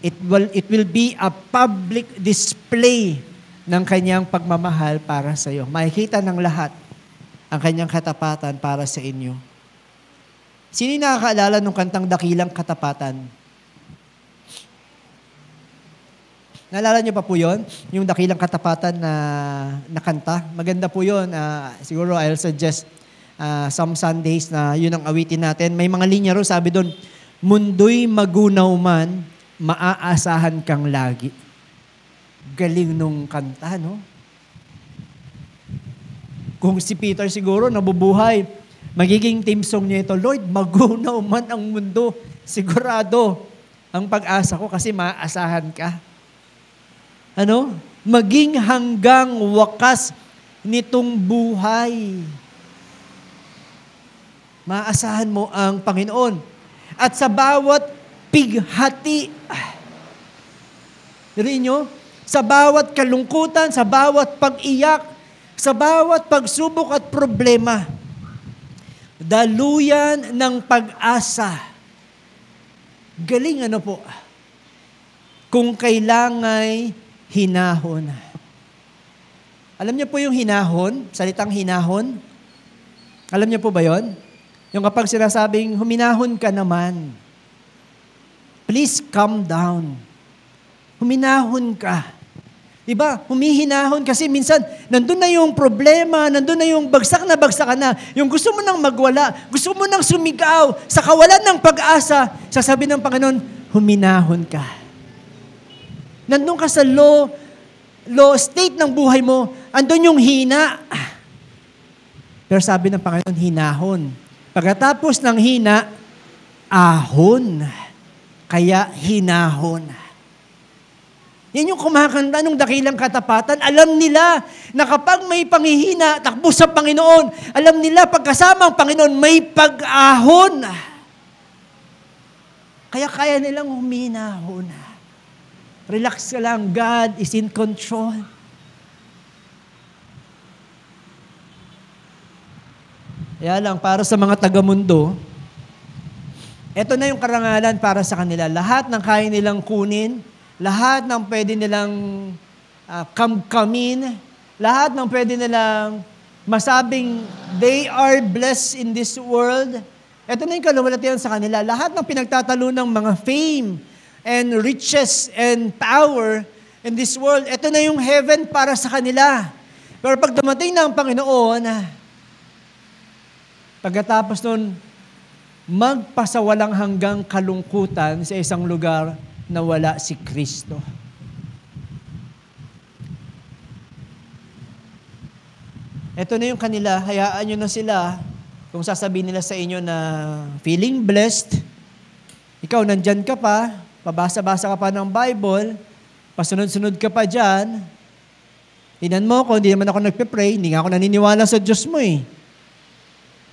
A: it will be a public display ng kanyang pagmamahal para sa iyo. Makikita ng lahat ang kanyang katapatan para sa inyo. Sino yung nakakaalala ng kantang Dakilang Katapatan? Naalala niyo pa po yun? Yung Dakilang Katapatan na kanta. Maganda po yun. Siguro I'll suggest some Sundays na yun ang awitin natin. May mga linya ro, sabi doon, mundo'y magunaw man, maaasahan kang lagi. Galing nung kanta, no? Kung si Peter siguro nabubuhay, magiging team song niya ito, Lord, magunaw man ang mundo. Sigurado ang pag-asa ko kasi maaasahan ka. Ano? Maging hanggang wakas nitong buhay. Maaasahan mo ang Panginoon. At sa bawat pighati, rin nyo, sa bawat kalungkutan, sa bawat pag-iyak, sa bawat pagsubok at problema, daluyan ng pag-asa. Galing ano po? Kung kailangay hinahon. Alam niyo po yung hinahon? Salitang hinahon? Alam niyo po ba yon? Yung kapag sinasabing, huminahon ka naman. Please calm down. Huminahon ka. Diba? Humihinahon kasi minsan, nandun na yung problema, nandun na yung bagsak ka na. Yung gusto mo nang magwala, gusto mo nang sumigaw, sa kawalan ng pag-asa, sasabi ng Panginoon, huminahon ka. Nandun ka sa low state ng buhay mo, andun yung hina. Pero sabi ng Panginoon, hinahon. Pagkatapos ng hina, ahon. Kaya hinahon. Yan yung kumakanta ng Dakilang Katapatan. Alam nila na kapag may panghihina, takbo sa Panginoon. Alam nila pagkasama ang Panginoon, may pag-ahon. Kaya kaya nilang huminahon. Relax ka lang. God is in control. Kaya lang, para sa mga taga-mundo, eto na yung karangalan para sa kanila. Lahat ng kaya nilang kunin, lahat ng pwede nilang kamkamin, lahat ng pwede nilang masabing they are blessed in this world. Ito na yung kaluwalhatian sa kanila. Lahat ng pinagtatalo ng mga fame and riches and power in this world, ito na yung heaven para sa kanila. Pero pag dumating na ang Panginoon, pagkatapos nun, magpasawalang hanggang kalungkutan sa isang lugar na wala si Kristo. Ito na yung kanila, hayaan nyo na sila kung sasabihin nila sa inyo na feeling blessed, ikaw nandyan ka pa, pabasa-basa ka pa ng Bible, pasunod-sunod ka pa dyan, tinan mo ko, hindi naman ako nagpe-pray, hindi nga ako naniniwala sa Diyos mo eh.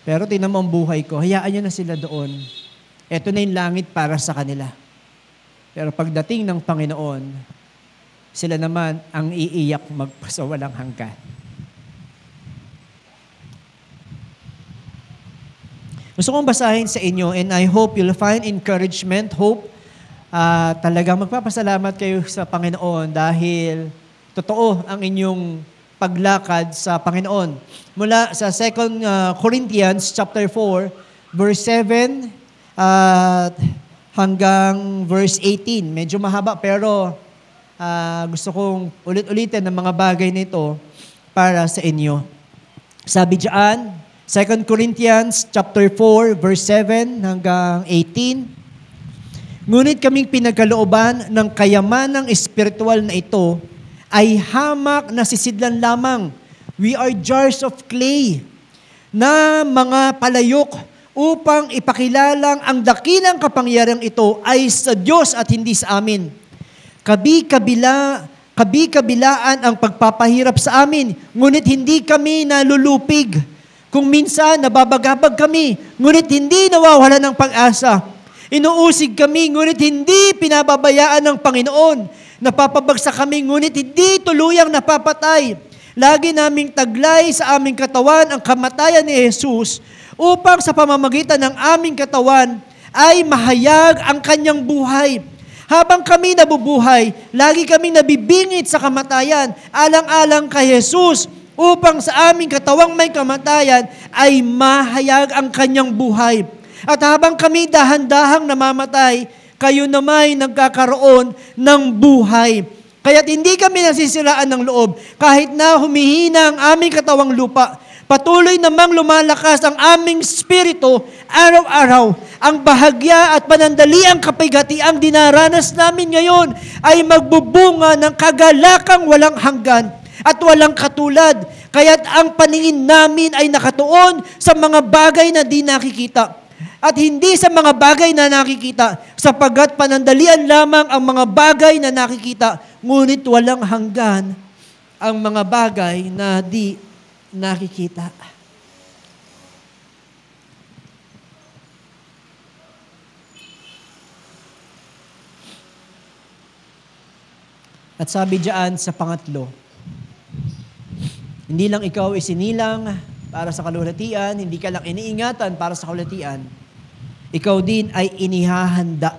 A: Pero tinan mo ang buhay ko, hayaan nyo na sila doon. Ito na yung langit para sa kanila. Pero pagdating ng Panginoon, sila naman ang iiyak magpasawalang hanggan. Gusto kong basahin sa inyo and I hope you'll find encouragement, hope. Talagang magpapasalamat kayo sa Panginoon dahil totoo ang inyong paglakad sa Panginoon. Mula sa 2 Corinthians chapter 4, verse 7 hanggang verse 18. Medyo mahaba pero gusto kong ulit-ulitin ng mga bagay nito para sa inyo. Sabi diyan, 2 Corinthians chapter 4, verse 7 hanggang 18. Ngunit kaming pinagkalooban ng kayamanang espiritual na ito ay hamak na sisidlan lamang. We are jars of clay na mga palayok upang ipakilalang ang dakilang kapangyarihang ito ay sa Diyos at hindi sa amin. Kabi-kabilaan ang pagpapahirap sa amin, ngunit hindi kami nalulupig. Kung minsan nababagabag kami, ngunit hindi nawawala ng pag-asa. Inuusig kami, ngunit hindi pinababayaan ng Panginoon. Napapabagsak kami, ngunit hindi tuluyang napapatay. Lagi naming taglay sa aming katawan ang kamatayan ni Jesus upang sa pamamagitan ng aming katawan ay mahayag ang kanyang buhay. Habang kami nabubuhay, lagi kaming nabibingit sa kamatayan, alang-alang kay Jesus, upang sa aming katawang may kamatayan ay mahayag ang kanyang buhay. At habang kami dahan-dahang namamatay, kayo namay nagkakaroon ng buhay. Kaya't hindi kami nasisiraan ng loob, kahit na humihina ang aming katawang lupa. Patuloy namang lumalakas ang aming spirito araw-araw. Ang bahagya at panandaliang kapighatiang dinaranas namin ngayon ay magbubunga ng kagalakang walang hanggan at walang katulad. Kaya't ang paningin namin ay nakatuon sa mga bagay na di nakikita at hindi sa mga bagay na nakikita, sapagkat panandalian lamang ang mga bagay na nakikita, ngunit walang hanggan ang mga bagay na di nakikita. At sabi diyan sa pangatlo, hindi lang ikaw isinilang para sa kalulatian, hindi ka lang iniingatan para sa kalulatian, ikaw din ay inihahanda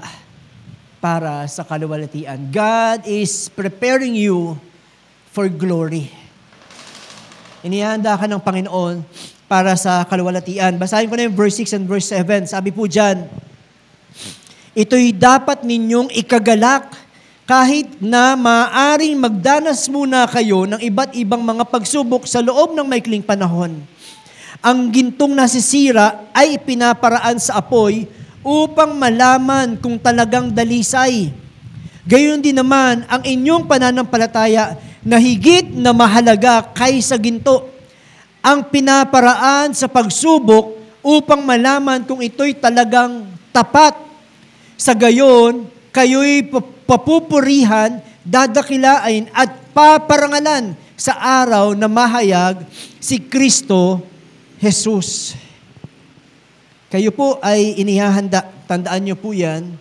A: para sa kaluwalhatian. God is preparing you for glory. Inihahanda ka ng Panginoon para sa kaluwalhatian. Basahin ko na yung verse 6 and verse 7. Sabi po dyan, ito'y dapat ninyong ikagalak kahit na maaaring magdanas muna kayo ng iba't ibang mga pagsubok sa loob ng maikling panahon. Ang gintong nasisira ay pinaparaan sa apoy upang malaman kung talagang dalisay. Gayon din naman ang inyong pananampalataya na higit na mahalaga kaysa ginto. Ang pinaparaan sa pagsubok upang malaman kung ito'y talagang tapat. Sa gayon, kayo'y papupurihan, dadakilain at paparangalan sa araw na mahayag si Kristo Jesus. Kayo po ay inihahanda. Tandaan niyo po yan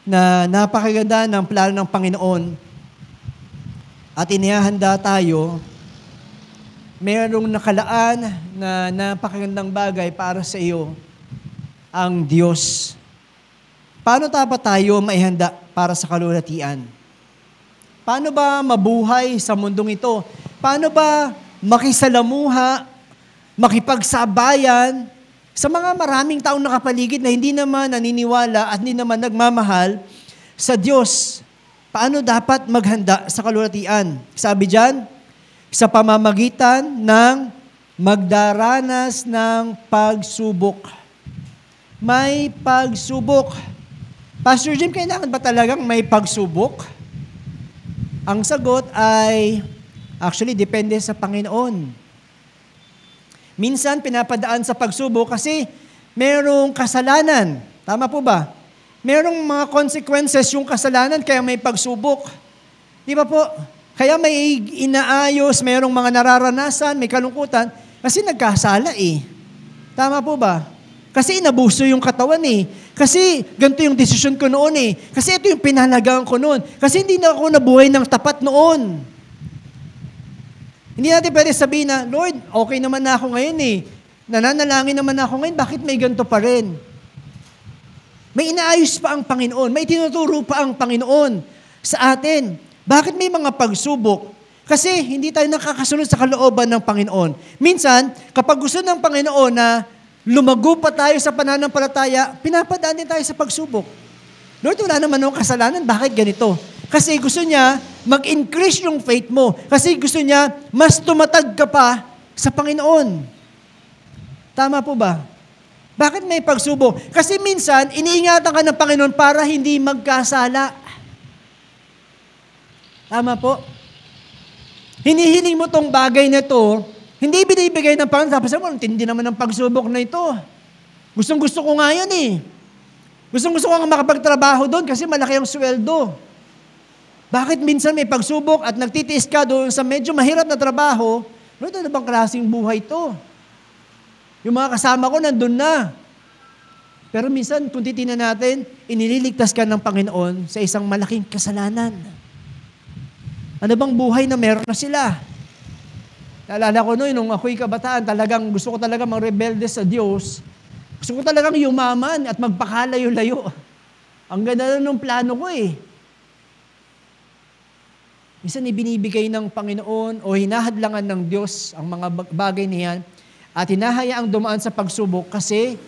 A: na napakaganda ng plano ng Panginoon at inihahanda tayo. Mayroong nakalaan na napakagandang bagay para sa iyo ang Diyos. Paano dapat tayo maihanda para sa kaluwalhatian? Paano ba mabuhay sa mundong ito? Paano ba makisalamuha, makipagsabayan sa mga maraming taong nakapaligid na hindi naman naniniwala at hindi naman nagmamahal sa Diyos? Paano dapat maghanda sa kaluwalhatian? Sabi diyan, sa pamamagitan ng magdaranas ng pagsubok. May pagsubok. Pastor Jim, kailangan ba talagang may pagsubok? Ang sagot ay, actually, depende sa Panginoon. Minsan, pinapadaan sa pagsubok kasi merong kasalanan. Tama po ba? Merong mga consequences yung kasalanan kaya may pagsubok. Di ba po? Kaya may inaayos, merong mga nararanasan, may kalungkutan, kasi nagkasala eh. Tama po ba? Kasi inabuso yung katawan eh. Kasi ganito yung desisyon ko noon eh. Kasi ito yung pinahalagaan ko noon. Kasi hindi na ako nabuhay ng tapat noon. Hindi natin pwede sabihin na, Lord, okay naman na ako ngayon eh. Nananalangin naman ako ngayon, bakit may ganito pa rin? May inaayos pa ang Panginoon. May tinuturo pa ang Panginoon sa atin. Bakit may mga pagsubok? Kasi hindi tayo nakakasunod sa kalooban ng Panginoon. Minsan, kapag gusto ng Panginoon na lumago pa tayo sa pananampalataya, pinapadaan din tayo sa pagsubok. Lord, wala naman akong kasalanan, bakit ganito? Kasi gusto niya mag-increase yung faith mo. Kasi gusto niya mas tumatag ka pa sa Panginoon. Tama po ba? Bakit may pagsubok? Kasi minsan, iniingatan ka ng Panginoon para hindi magkasala. Tama po? Hinihiling mo tong bagay na to, hindi binibigay ng Panginoon. Tapos mo, tindi naman ng pagsubok na ito. Gustong-gusto ko nga yan eh. Gustong-gusto ko nga makapagtrabaho doon kasi malaki ang sweldo. Bakit minsan may pagsubok at nagtitiis ka doon sa medyo mahirap na trabaho? Ano na bang klaseng buhay to? Yung mga kasama ko nandun na. Pero minsan, kung titingnan natin, inililigtas ka ng Panginoon sa isang malaking kasalanan. Ano bang buhay na meron na sila? Naalala ko noon, nung ako'y kabataan, talagang gusto ko talaga mag-rebelde sa Diyos. Gusto ko talagang yumaman at magpakalayo-layo. Ang ganda na nung plano ko eh. Minsan ibinibigay ng Panginoon o hinahadlangan ng Diyos ang mga bagay niyan at hinahayaang dumaan sa pagsubok kasi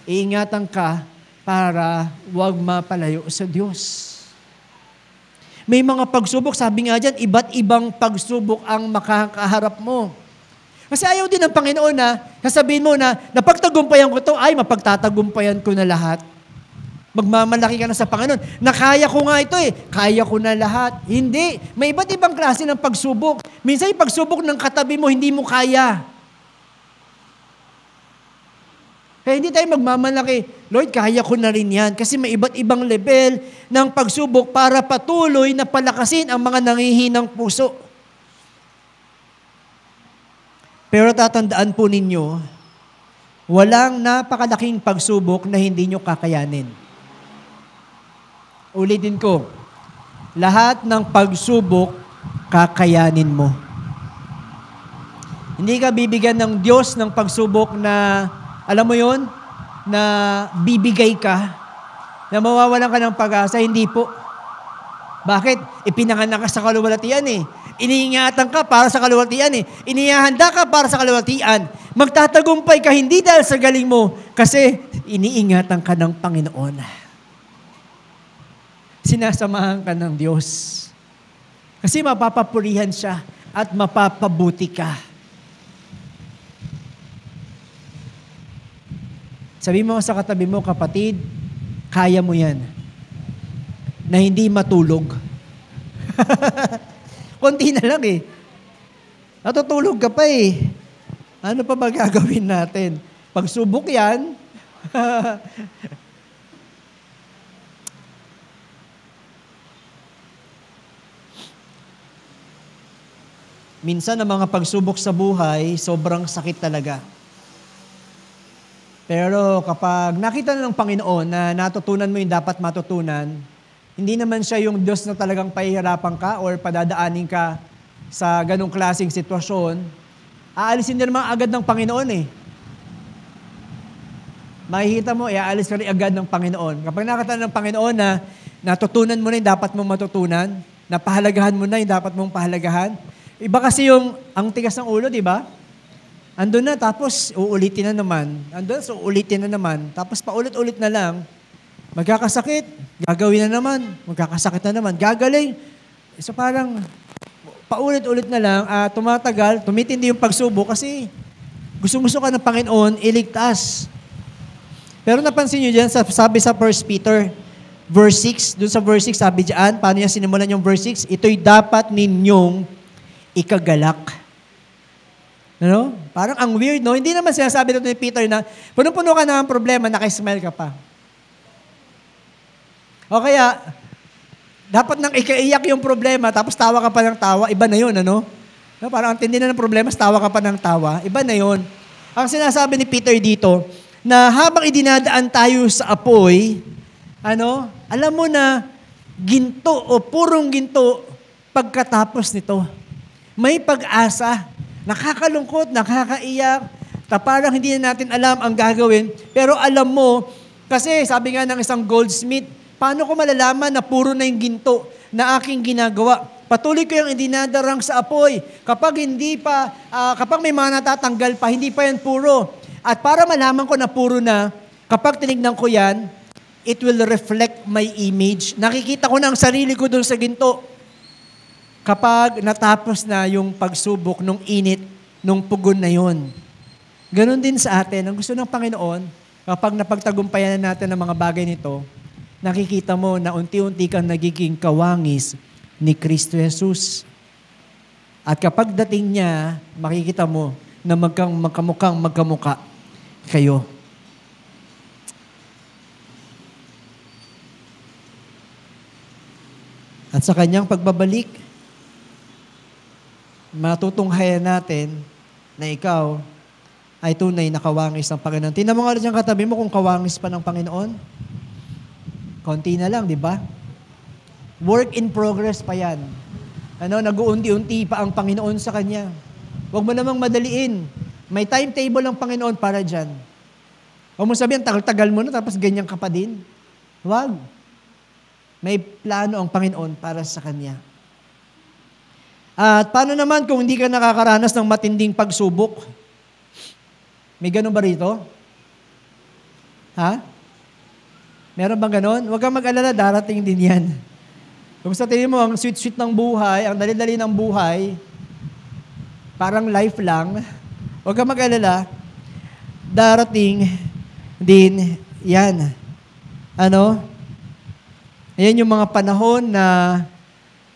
A: iingatan ka para huwag mapalayo sa Diyos. May mga pagsubok, sabi nga dyan, iba't ibang pagsubok ang makakaharap mo. Kasi ayaw din ng Panginoon na sasabihin mo na napagtagumpayan ko to, ay mapagtatagumpayan ko na lahat. Magmamalaki ka na sa Panginoon. Nakaya ko nga ito eh. Kaya ko na lahat. Hindi. May iba't ibang klase ng pagsubok. Minsan yung pagsubok ng katabi mo, hindi mo kaya. Kaya hindi tayo magmamalaki. Lord, kaya ko na rin yan. Kasi may iba't ibang level ng pagsubok para patuloy na palakasin ang mga nangihinang puso. Pero tatandaan po ninyo, walang napakalaking pagsubok na hindi nyo kakayanin. Ulitin ko, lahat ng pagsubok, kakayanin mo. Hindi ka bibigyan ng Diyos ng pagsubok na, alam mo yon, na bibigay ka, na mawawalan ka ng pag-asa. Hindi po. Bakit? Ipinanganak ka sa kaluwalhatian eh. Iniingatan ka para sa kaluwalhatian eh. Inihahanda ka para sa kaluwalhatian. Magtatagumpay ka hindi dahil sa galing mo, kasi iniingatan ka ng Panginoon. Sinasamahan ka ng Diyos. Kasi mapapapurihan siya at mapapabuti ka. Sabi mo sa katabi mo, kapatid, kaya mo yan. Na hindi matulog. Konti na lang eh. Natutulog ka pa eh. Ano pa ba gagawin natin? Pagsubok yan. Minsan ang mga pagsubok sa buhay, sobrang sakit talaga. Pero kapag nakita na ng Panginoon na natutunan mo yung dapat matutunan, hindi naman siya yung Diyos na talagang pahihirapan ka or padadaanin ka sa ganong klaseng sitwasyon, aalisin din naman agad ng Panginoon eh. Makikita mo, iaalis ka rin agad ng Panginoon. Kapag nakita ng Panginoon na natutunan mo na yung dapat mong matutunan, napahalagahan mo na yung dapat mong pahalagahan, iba kasi yung ang tigas ng ulo, di ba? Andun na, tapos uulitin na naman. Andun, so uulitin na naman. Tapos paulit-ulit na lang. Magkakasakit, gagawin na naman. Magkakasakit na naman, gagaling. So parang paulit-ulit na lang, tumatagal, tumitindi yung pagsubok kasi gusto ka ng Panginoon, iligtas. Pero napansin nyo dyan, sabi sa 1 Peter, verse 6, dun sa verse 6, sabi dyan, paano niya sinimulan yung verse 6? Ito'y dapat ninyong ikagalak. Ano? Parang ang weird, no? Hindi naman sinasabi dito ni Peter na puno-puno ka na ang problema, nakismile ka pa. O kaya, dapat nang ikaiyak yung problema, tapos tawa ka pa ng tawa, iba na yun, ano? No? Parang ang tindi na ng problema, tawa ka pa ng tawa, iba na yun. Ang sinasabi ni Peter dito, na habang idinadaan tayo sa apoy, ano, alam mo na ginto o purong ginto pagkatapos nito. May pag-asa. Nakakalungkot, nakakaiyak, parang hindi na natin alam ang gagawin, pero alam mo, kasi sabi nga ng isang goldsmith, paano ko malalaman na puro na yung ginto na aking ginagawa? Patuloy ko yung idinadarang sa apoy. Kapag kapag may mga natatanggal pa, hindi pa yan puro. At para malaman ko na puro na, kapag tinignan ko yan, it will reflect my image. Nakikita ko na ang sarili ko doon sa ginto. Kapag natapos na yung pagsubok nung init, nung pugon na yon, Ganon din sa atin. Ang gusto ng Panginoon, kapag napagtagumpayan natin ang mga bagay nito, nakikita mo na unti-unti kang nagiging kawangis ni Kristo Jesus. At kapag dating niya, makikita mo na magkamukhang kayo. At sa kanyang pagbabalik, matutunghayan natin na ikaw ay tunay na kawangis ng Panginoon. Tingnan mo nga dyan katabi mo kung kawangis pa ng Panginoon. Konti na lang, di ba? Work in progress pa yan. Nag-uunti-unti pa ang Panginoon sa kanya. Huwag mo namang madaliin. May timetable ang Panginoon para dyan. Huwag mo sabihin, tagal-tagal mo na tapos ganyan ka pa din. Huwag. May plano ang Panginoon para sa kanya. At paano naman kung hindi ka nakakaranas ng matinding pagsubok? May ganun ba rito? Ha? Meron bang ganun? Huwag kang mag-alala, darating din yan. Kung sa tingin mo, ang sweet-sweet ng buhay, ang dali-dali ng buhay, parang life lang, huwag kang mag-alala, darating din yan. Ayan yung mga panahon na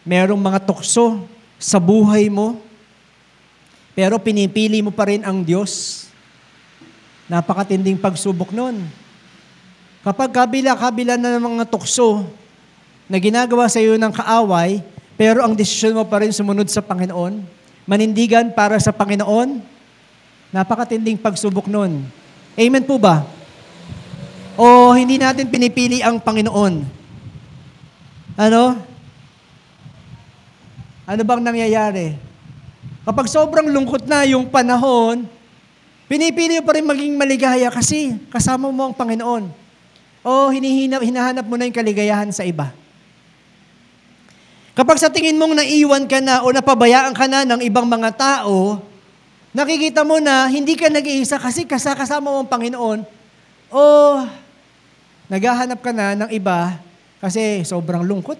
A: merong mga tukso sa buhay mo, pero pinipili mo pa rin ang Diyos. Napakatinding pagsubok nun. Kapag kabila na ng mga tukso na ginagawa sa iyo ng kaaway, pero ang desisyon mo pa rin sumunod sa Panginoon, manindigan para sa Panginoon, napakatinding pagsubok nun. Amen po ba? O hindi natin pinipili ang Panginoon? Ano bang nangyayari? Kapag sobrang lungkot na yung panahon, pinipili mo pa rin maging maligaya kasi kasama mo ang Panginoon. O hinahanap mo na yung kaligayahan sa iba. Kapag sa tingin mong naiwan ka na o napabayaan ka na ng ibang mga tao, nakikita mo na hindi ka nag-iisa kasi kasama mo ang Panginoon, o naghahanap ka na ng iba kasi sobrang lungkot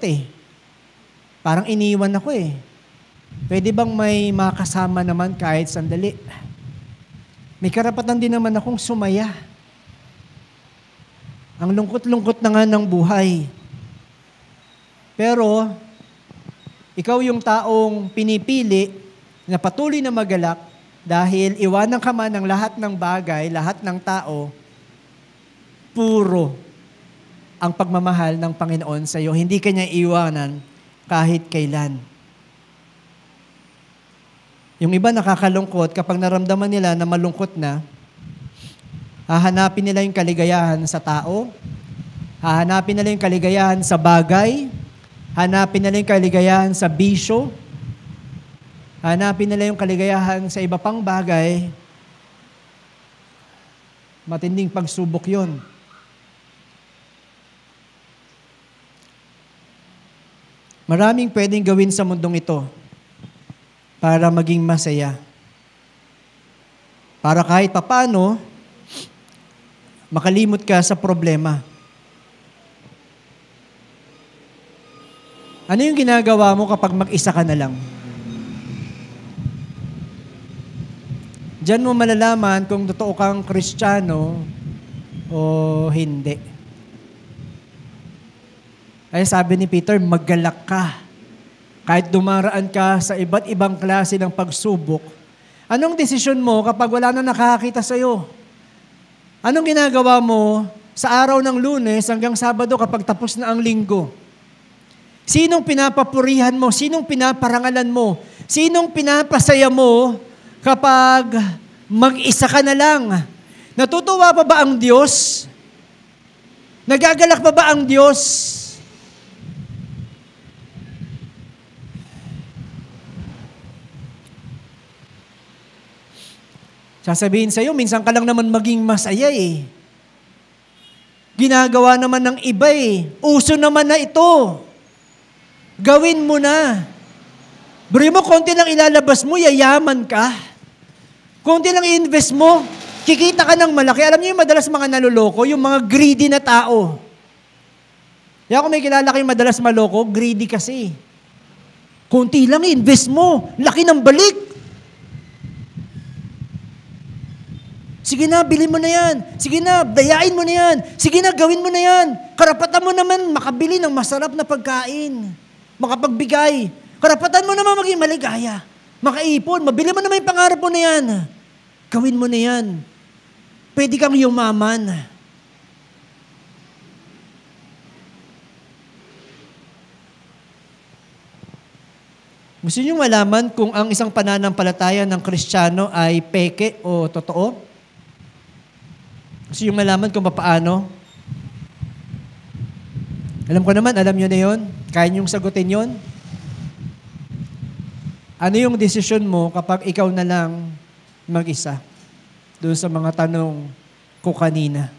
A: Parang iniwan ako Pwede bang may makasama naman kahit sandali? May karapatan din naman akong sumaya. Ang lungkot-lungkot na nga ng buhay. Pero, ikaw yung taong pinipili na patuloy na magalak dahil iwanan ka man ng lahat ng bagay, lahat ng tao, puro ang pagmamahal ng Panginoon sa iyo. Hindi ka niya iwanan kahit kailan. Yung iba nakakalungkot kapag naramdaman nila na malungkot na, hahanapin nila yung kaligayahan sa tao, hahanapin nila yung kaligayahan sa bagay, hanapin nila yung kaligayahan sa bisyo, hanapin nila yung kaligayahan sa iba pang bagay. Matinding pagsubok yun. Maraming pwedeng gawin sa mundong ito para maging masaya. Para kahit papano, makalimot ka sa problema. Ano yung ginagawa mo kapag mag-isa ka na lang? Diyan mo malalaman kung totoo kang Kristiyano o hindi. Ay sabi ni Peter, maggalak ka. Kahit dumaraan ka sa iba't ibang klase ng pagsubok, anong desisyon mo kapag wala na nakakakita sa'yo? Anong ginagawa mo sa araw ng Lunes hanggang Sabado kapag tapos na ang linggo? Sinong pinapapurihan mo? Sinong pinaparangalan mo? Sinong pinapasaya mo kapag mag-isa ka na lang? Natutuwa pa ba ang Diyos? Nagagalak pa ba ang Diyos? Sasabihin sa'yo, minsan ka lang naman maging masaya Ginagawa naman ng iba Uso naman na ito. Gawin mo na. Bro mo, konti lang ilalabas mo, yayaman ka. Konti lang i-invest mo, kikita ka ng malaki. Alam niyo yung madalas mga naloloko, yung mga greedy na tao. Kaya kung may kilala kayong madalas maloko, greedy kasi. Konti lang i-invest mo, laki ng balik. Sige na, bilhin mo na yan. Sige na, dayain mo na yan. Sige na, gawin mo na yan. Karapatan mo naman makabili ng masarap na pagkain. Makapagbigay. Karapatan mo naman maging maligaya. Makaipon. Mabili mo naman yung pangarap mo na yan. Gawin mo na yan. Pwede kang yumaman. Gusto niyo malaman kung ang isang pananampalataya ng Kristiyano ay peke o totoo? Gusto niyo malaman kung paano? Alam ko naman, alam niyo na yun. Kaya niyong sagutin yun. Ano yung desisyon mo kapag ikaw na lang mag-isa? Doon sa mga tanong ko kanina.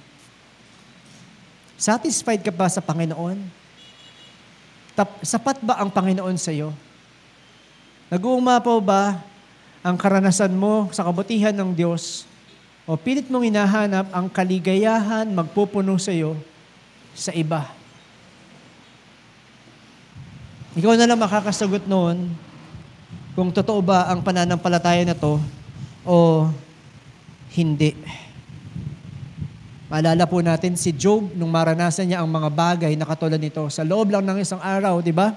A: Satisfied ka ba sa Panginoon? Sapat ba ang Panginoon sa iyo? Nag-uumapaw ba ang karanasan mo sa kabutihan ng Diyos o pilit mong hinahanap ang kaligayahan magpupuno sa iyo sa iba? Ikaw na lang makakasagot noon kung totoo ba ang pananampalataya na to o hindi. Maalala po natin si Job nung maranasan niya ang mga bagay na katulad nito sa loob lang ng isang araw, di ba?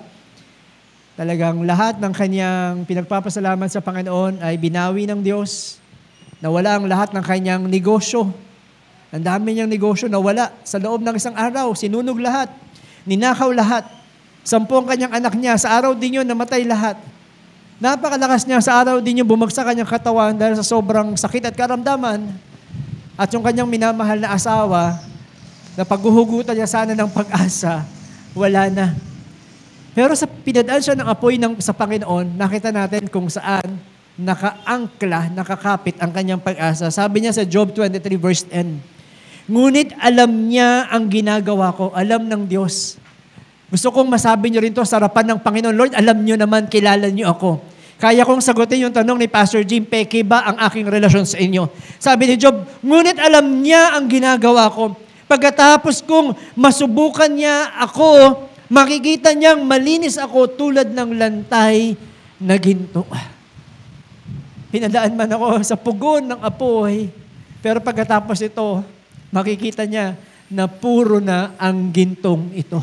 A: Talagang lahat ng kanyang pinagpapasalamat sa Panginoon ay binawi ng Diyos. Nawala ang lahat ng kanyang negosyo. Ang dami niyang negosyo nawala. Sa loob ng isang araw, sinunog lahat. Ninakaw lahat. 10 kanyang anak niya, sa araw din yun, namatay lahat. Napakalakas niya, sa araw din yun, bumagsak kanyang katawan dahil sa sobrang sakit at karamdaman. At yung kanyang minamahal na asawa, na paghuhugutan niya sana ng pag-asa, wala na. Pero sa pinadaan siya ng apoy sa Panginoon, nakita natin kung saan nakaangkla, nakakapit ang kanyang pag-asa. Sabi niya sa Job 23 verse 10, ngunit alam niya ang ginagawa ko, alam ng Diyos. Gusto kong masabi niyo rin to sa harapan ng Panginoon, Lord, alam niyo naman, kilala niyo ako. Kaya kong sagutin yung tanong ni Pastor Jim, peke ba ang aking relasyon sa inyo? Sabi ni Job, ngunit alam niya ang ginagawa ko. Pagkatapos kong masubukan niya ako, makikita niyang malinis ako tulad ng lantay na ginto. Pinadaan man ako sa pugon ng apoy, pero pagkatapos ito, makikita niya na puro na ang gintong ito.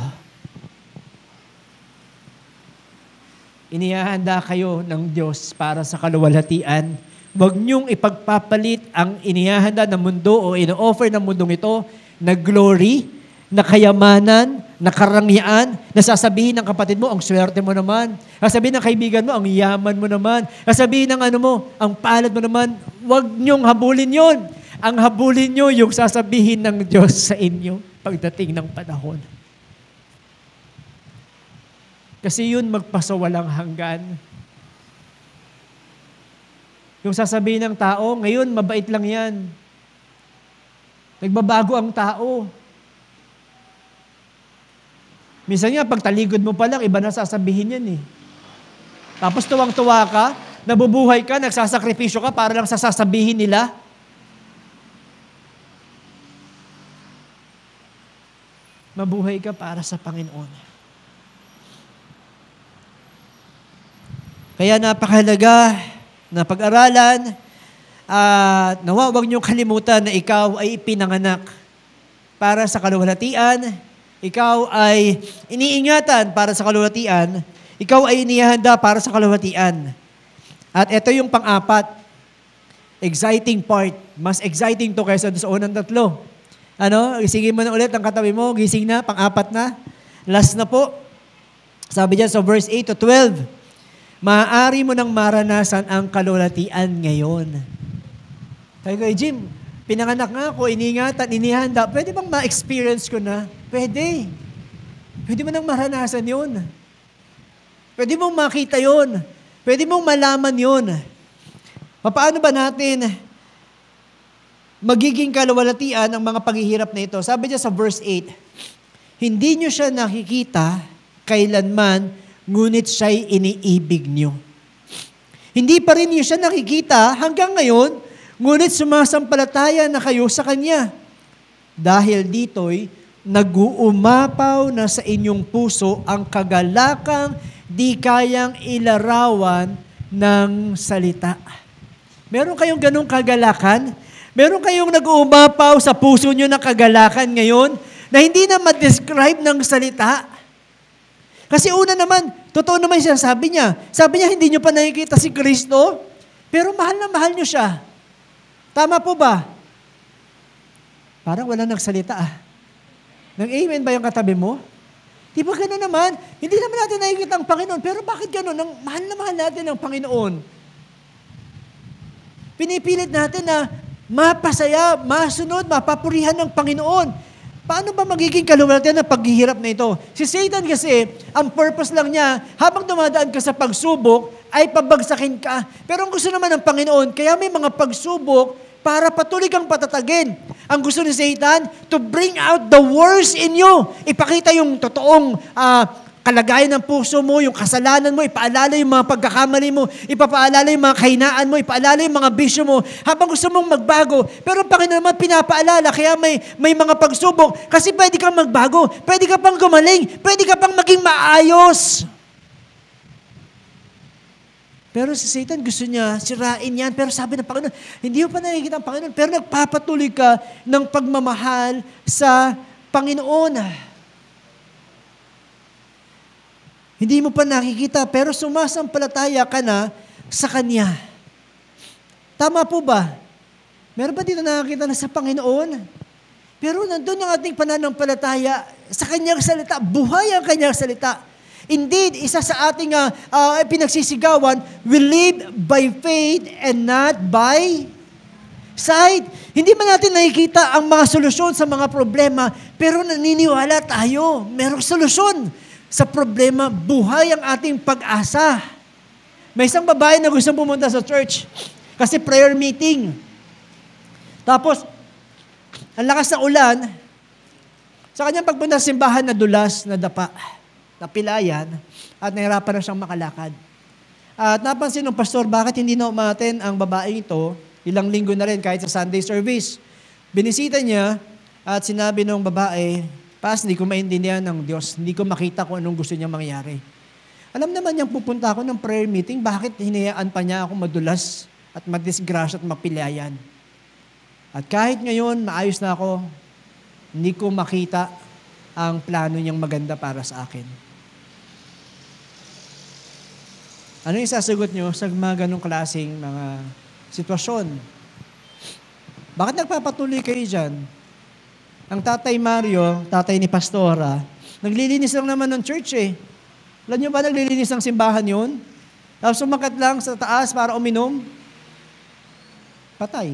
A: Inihahanda kayo ng Diyos para sa kaluwalhatian. Huwag niyong ipagpapalit ang inihahanda ng mundo o ino-offer ng mundong ito na glory, na kayamanan, na karangyaan, na sasabihin ng kapatid mo, ang swerte mo naman. Sasabihin ng kaibigan mo, ang yaman mo naman. Sasabihin ng ang palad mo naman. Huwag niyong habulin yon. Ang habulin niyo yung sasabihin ng Diyos sa inyo pagdating ng panahon. Kasi yun magpasawalang hanggan. Yung sasabihin ng tao, ngayon mabait lang yan. Nagbabago ang tao. Minsan nga, pag taligod mo pa lang, iba na sasabihin yan eh. Tapos tuwang-tuwa ka, nabubuhay ka, nagsasakripisyo ka para lang sa sasabihin nila. Mabuhay ka para sa Panginoon. Kaya napakahalaga na pag-aralan at huwag niyong kalimutan na ikaw ay ipinanganak para sa kaluwalhatian. Ikaw ay iniingatan para sa kaluwalhatian. Ikaw ay inihahanda para sa kaluwalhatian. At ito yung pang-apat. Exciting part. Mas exciting to kaysa sa unang tatlo. Gisingin mo na ulit ang katabi mo. Gising na, pang-apat na. Last na po. Sabi diyan sa verse 8 to 12, maaari mo nang maranasan ang kaluwalhatian ngayon. Sabi ko, Jim, pinanganak nga ako, iningatan, inihanda. Pwede bang ma-experience ko na? Pwede. Pwede mo nang maranasan yun. Pwede mong makita yun. Pwede mong malaman yun. Paano ba natin magiging kaluwalhatian ang mga paghihirap na ito? Sabi niya sa verse 8, hindi niyo siya nakikita kailanman, ngunit siya'y iniibig niyo. Hindi pa rin niyo siya nakikita hanggang ngayon, ngunit sumasampalataya na kayo sa Kanya. Dahil dito'y nag-uumapaw na sa inyong puso ang kagalakang di kayang ilarawan ng salita. Meron kayong ganong kagalakan Meron kayong nag-uumapaw sa puso nyo ng kagalakan ngayon na hindi na ma-describe ng salita. Kasi una naman, totoo naman siya, sabi niya, hindi nyo pa nakikita si Kristo, pero mahal na mahal nyo siya. Tama po ba? Parang wala nagsalita Nag-amen ba yung katabi mo? Di ba gano'n naman? Hindi naman natin nakikita ang Panginoon, pero bakit gano'n? Mahal na mahal natin ang Panginoon. Pinipilit natin na mapasaya, masunod, mapapurihan ng Panginoon. Paano ba magiging kaluwalhatian ng paghihirap na ito? Si Satan kasi, ang purpose lang niya, habang dumadaan ka sa pagsubok, ay pabagsakin ka. Pero ang gusto naman ng Panginoon, kaya may mga pagsubok para patuloy kang patatagin. Ang gusto ni Satan, to bring out the worst in you. Ipakita yung totoong kalagayan ng puso mo, yung kasalanan mo, ipaalala yung mga pagkakamali mo, ipapaalala yung mga kahinaan mo, ipaalala yung mga bisyo mo, habang gusto mong magbago. Pero ang Panginoon naman pinapaalala, kaya may mga pagsubok, kasi pwede kang magbago, pwede ka pang gumaling, pwede ka pang maging maayos. Pero si Satan gusto niya sirain yan, pero sabi ng Panginoon, hindi mo pa nakikita ang Panginoon, pero nagpapatuloy ka ng pagmamahal sa Panginoon. Hindi mo pa nakikita, pero sumasampalataya ka na sa Kanya. Tama po ba? Meron ba dito nakikita na sa Panginoon? Pero nandun yung ating pananampalataya sa Kanyang salita. Buhay ang Kanyang salita. Indeed, isa sa ating pinagsisigawan, we live by faith and not by sight. Hindi man natin nakikita ang mga solusyon sa mga problema, pero naniniwala tayo. Merong solusyon sa problema, buhay ang ating pag-asa. May isang babae na gusto pumunta sa church kasi prayer meeting. Tapos, ang lakas ng ulan, sa kanyang pagpunta sa simbahan na dulas, na dapa, na pilayan, at nahirapan na siyang makalakad. At napansin ng pastor, bakit hindi na umaten ang babaeng ito, ilang linggo na rin kahit sa Sunday service. Binisita niya at sinabi ng babae, Pas, hindi ko maintindihan ng Diyos. Hindi ko makita kung anong gusto niya mangyari. Alam naman niyang pupunta ako ng prayer meeting, bakit hinayaan pa niya ako madulas at madisgrasya at mapilayan? At kahit ngayon, maayos na ako, hindi ko makita ang plano niyang maganda para sa akin. Ano yung sasagot niyo sa mga ganong klaseng mga sitwasyon? Bakit nagpapatuloy kayo dyan? Ang tatay Mario, tatay ni Pastora, naglilinis lang naman ng church Alam niyo ba naglilinis ng simbahan yun? Tapos sumakat lang sa taas para uminom. Patay.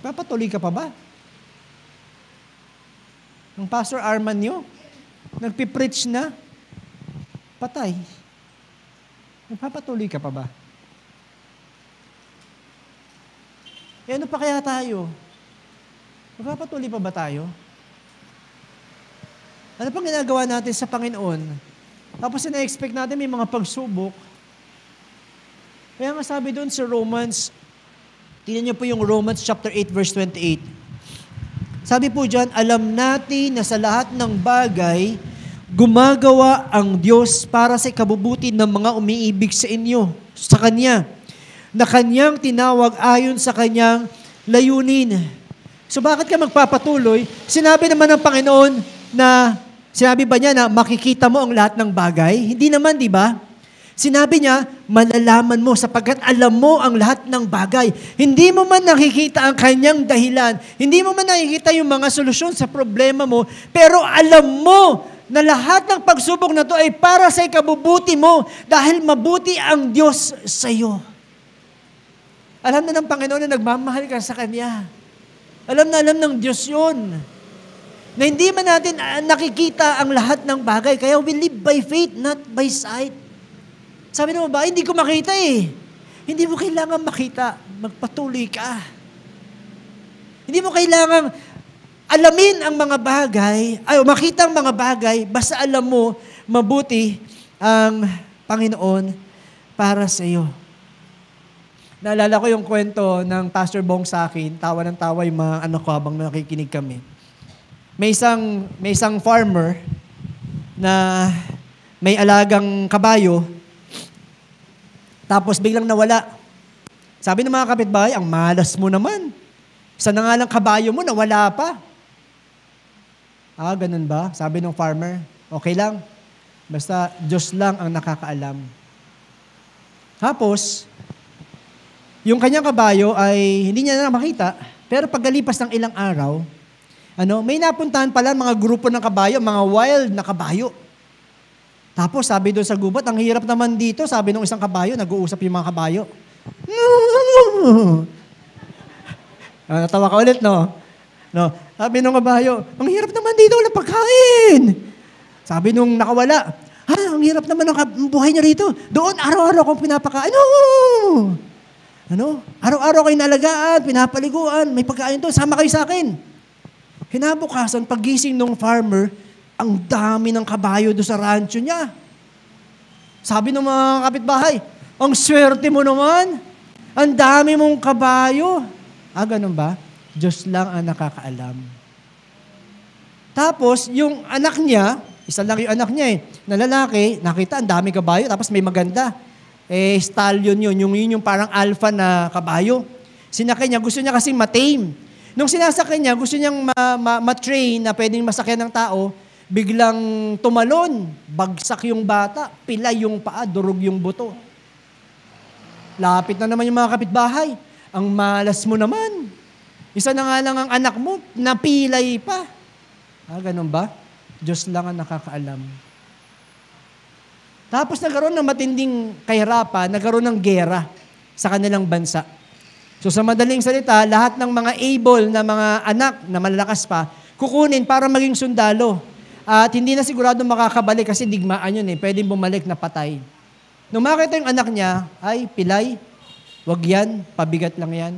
A: Papatuloy ka pa ba? Ang Pastor Arman nyo, nagpipreach na, patay. Nagpapatuloy ka pa ba? Ano pa kaya tayo? Magpapatuloy pa ba tayo? Ano pang ginagawa natin sa Panginoon? Tapos na-expect natin may mga pagsubok. Kaya nga sabi doon sa Romans, tingnan niyo po yung Romans chapter 8 verse 28. Sabi po dyan, alam natin na sa lahat ng bagay, gumagawa ang Diyos para sa ikabubuti ng mga umiibig sa inyo, sa Kanya, na Kanyang tinawag ayon sa Kanyang layunin. So bakit ka magpapatuloy? Sinabi naman ng Panginoon na, sinabi ba niya na makikita mo ang lahat ng bagay? Hindi naman, di ba? Sinabi niya, malalaman mo sapagkat alam mo ang lahat ng bagay. Hindi mo man nakikita ang Kanyang dahilan. Hindi mo man nakikita yung mga solusyon sa problema mo, pero alam mo na lahat ng pagsubok na to ay para sa ikabubuti mo dahil mabuti ang Diyos sa iyo. Alam na ng Panginoon na nagmamahal ka sa Kanya. Alam ng Diyos yun. Na hindi man natin nakikita ang lahat ng bagay. Kaya we live by faith, not by sight. Sabi naman ba, hindi ko makita Hindi mo kailangan makita. Magpatuloy ka. Hindi mo kailangan alamin ang mga bagay, makita ang mga bagay, basta alam mo, mabuti ang Panginoon para sa iyo. Naalala ko yung kwento ng Pastor Bong sa akin, tawa ng tawa yung mga anak ko habang nakikinig kami. May isang farmer na may alagang kabayo, tapos biglang nawala. Sabi ng mga kapitbahay, ang malas mo naman. Isa na nga lang kabayo mo, nawala pa. Ganun ba? Sabi ng farmer, okay lang. Basta Diyos lang ang nakakaalam. Tapos, yung kanyang kabayo ay hindi niya na makita, pero pagkalipas ng ilang araw, may napuntahan pala mga grupo ng kabayo, mga wild na kabayo. Tapos sabi doon sa gubat, ang hirap naman dito, sabi ng isang kabayo, nag-uusap yung mga kabayo. Natawa ka ulit, no? Sabi ng kabayo, ang hirap naman dito, wala pagkain. Sabi nung nakawala, ang hirap naman ang buhay niya rito. Doon, araw-araw akong pinapakain. Araw-araw kayo nalagaan, pinapaliguan, may pagkain doon, sama kayo sa akin. Kinabukasan, paggising ng farmer, ang dami ng kabayo doon sa rancho niya. Sabi ng mga kapitbahay, ang swerte mo naman, ang dami mong kabayo. Ganun ba? Diyos lang ang nakakaalam. Tapos, yung anak niya, isa lang yung anak niya na lalaki, nakita ang dami kabayo, tapos may maganda. Stallion yun yung parang alpha na kabayo. Sinakay niya, gusto niya kasing matame. Nung sinasakay niya, gusto niyang ma-train na pwedeng masakyan ng tao, biglang tumalon, bagsak yung bata, pilay yung paa, durog yung buto. Lapit na naman yung mga kapitbahay. Ang malas mo naman. Isa na nga lang ang anak mo, napilay pa. Ganun ba? Diyos lang ang nakakaalam. Tapos nagkaroon ng matinding kahirapan, nagkaroon ng gera sa kanilang bansa. So sa madaling salita, lahat ng mga able na mga anak na malalakas pa, kukunin para maging sundalo. At hindi na sigurado makakabalik kasi digmaan yun pwedeng bumalik na patay. Nung makita yung anak niya, ay pilay, wag yan, pabigat lang yan.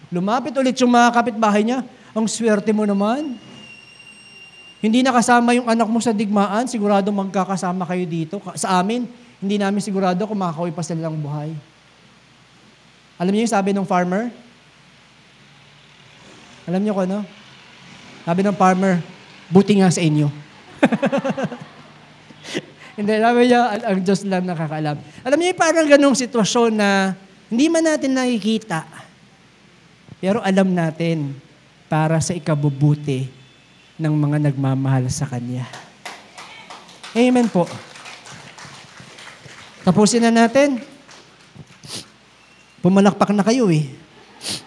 A: Lumapit ulit yung mga kapitbahay niya, ang swerte mo naman. Hindi nakasama yung anak mo sa digmaan, sigurado magkakasama kayo dito. Sa amin, hindi namin sigurado kung makakauwi pa silang buhay. Alam niyo yung sabi ng farmer? Alam niyo ko, no? Sabi ng farmer, buti nga sa inyo. Hindi, sabi niya, ang Diyos lang nakakaalam. Alam niyo, parang ganong sitwasyon na hindi man natin nakikita, pero alam natin para sa ikabubuti ng mga nagmamahal sa Kanya. Amen po. Tapusin na natin. Pumalakpak na kayo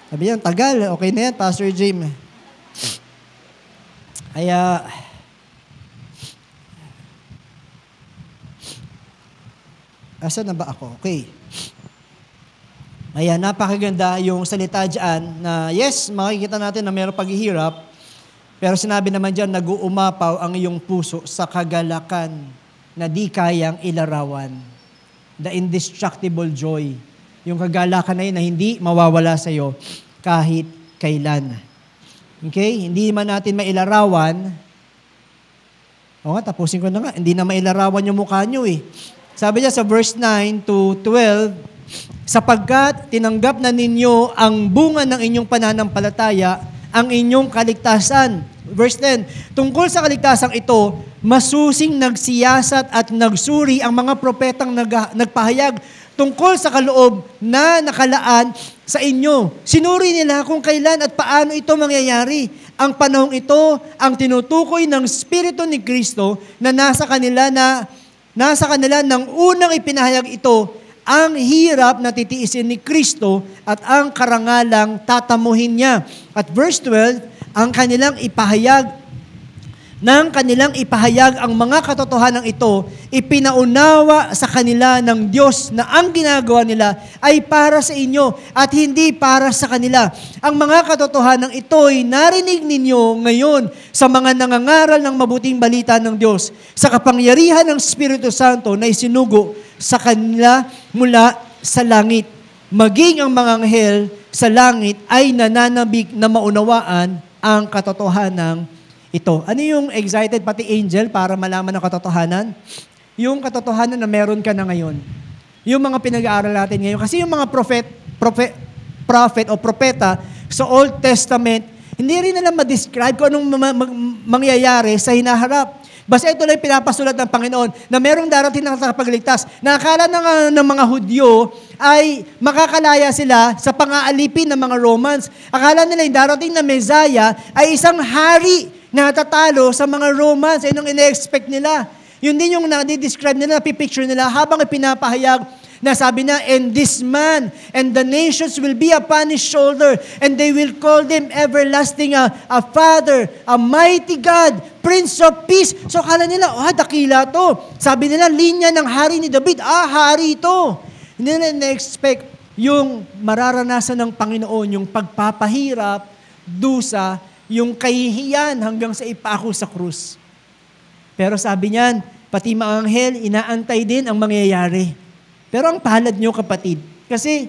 A: Sabi yan, tagal. Okay na yan, Pastor Jim. Kaya, asan na ba ako? Okay. Ayan, napakaganda yung salita dyan na yes, makikita natin na mayroong paghihirap, pero sinabi naman dyan, nag-uumapaw ang iyong puso sa kagalakan na di kayang ilarawan. The indestructible joy. Yung kagalakan na yun na hindi mawawala sa iyo kahit kailan. Okay? Hindi man natin mailarawan. Tapusin ko na nga. Hindi na mailarawan yung mukha nyo Sabi niya sa verse 9 to 12, sapagkat tinanggap na ninyo ang bunga ng inyong pananampalataya, ang inyong kaligtasan. Verse 10, tungkol sa kaligtasang ito, masusing nagsiyasat at nagsuri ang mga propetang nagpahayag tungkol sa kaloob na nakalaan sa inyo. Sinuri nila kung kailan at paano ito mangyayari. Ang panahong ito, ang tinutukoy ng Espiritu ni Kristo na nasa kanila nang unang ipinahayag ito, ang hirap na titiisin ni Kristo at ang karangalang tatamuhin niya. At verse 12, ang kanilang ipahayag ang mga katotohanan ito, ipinaunawa sa kanila ng Diyos na ang ginagawa nila ay para sa inyo at hindi para sa kanila. Ang mga katotohanan ito ay narinig ninyo ngayon sa mga nangangaral ng mabuting balita ng Diyos, sa kapangyarihan ng Espiritu Santo na isinugo sa kanila mula sa langit. Maging ang mga anghel sa langit ay nananabik na maunawaan ang katotohanan ito. Ano yung excited pati angel para malaman ang katotohanan? Yung katotohanan na meron ka na ngayon. Yung mga pinag-aaral natin ngayon. Kasi yung mga prophet o propeta sa Old Testament, hindi rin nila ma-describe kung anong mangyayari sa hinaharap. Basta ito lang pinapasulat ng Panginoon na merong darating na nakapagligtas. Na akala ng mga Hudyo ay makakalaya sila sa pang-aalipin ng mga Romans. Akala nila yung darating na Messiah ay isang hari na tatalo sa mga Romans. Ayun ang ina-expect nila. Yun din yung na-describe nila, napipicture nila habang ipinapahayag na sabi na, and this man and the nations will be upon his shoulder, and they will call them everlasting, a Father, a mighty God, Prince of Peace. So akala nila, dakila to. Sabi nila, linya ng hari ni David, hari ito. Hindi nila na-expect yung mararanasan ng Panginoon, yung pagpapahirap, dusa, yung kahihiyan hanggang sa ipako sa krus. Pero sabi niyan, pati mga anghel, inaantay din ang mangyayari. Pero ang palad nyo, kapatid, kasi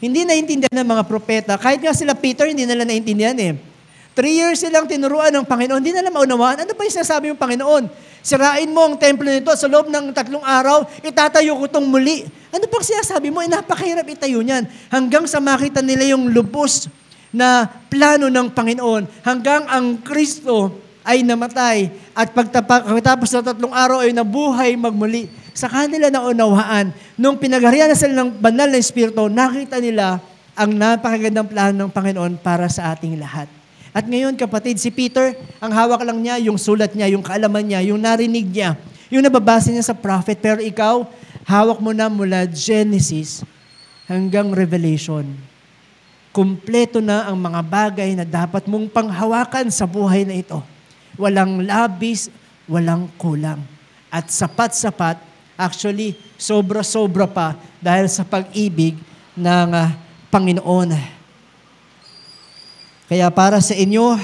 A: hindi naintindihan ng mga propeta. Kahit nga sila Peter, hindi nila naintindihan 3 years silang tinuruan ng Panginoon, hindi nila maunawaan. Ano ba yung sinasabi ng Panginoon? Sirain mo ang templo nito sa loob ng 3 araw, itatayo ko itong muli. Ano pang sinasabi mo? Napakahirap itayo niyan. Hanggang sa makita nila yung lubos na plano ng Panginoon. Hanggang ang Kristo ay namatay at pagkatapos ng 3 araw ay nabuhay magmuli. Sa kanila na unawaan, nung pinagharian na sila ng banal na Espiritu, nakita nila ang napakagandang plano ng Panginoon para sa ating lahat. At ngayon, kapatid, si Peter, ang hawak lang niya, yung sulat niya, yung kaalaman niya, yung narinig niya, yung nababasa niya sa prophet. Pero ikaw, hawak mo na mula Genesis hanggang Revelation. Kumpleto na ang mga bagay na dapat mong panghawakan sa buhay na ito. Walang labis, walang kulang. At sapat-sapat, actually, sobra-sobra pa dahil sa pag-ibig ng Panginoon. Kaya para sa inyo,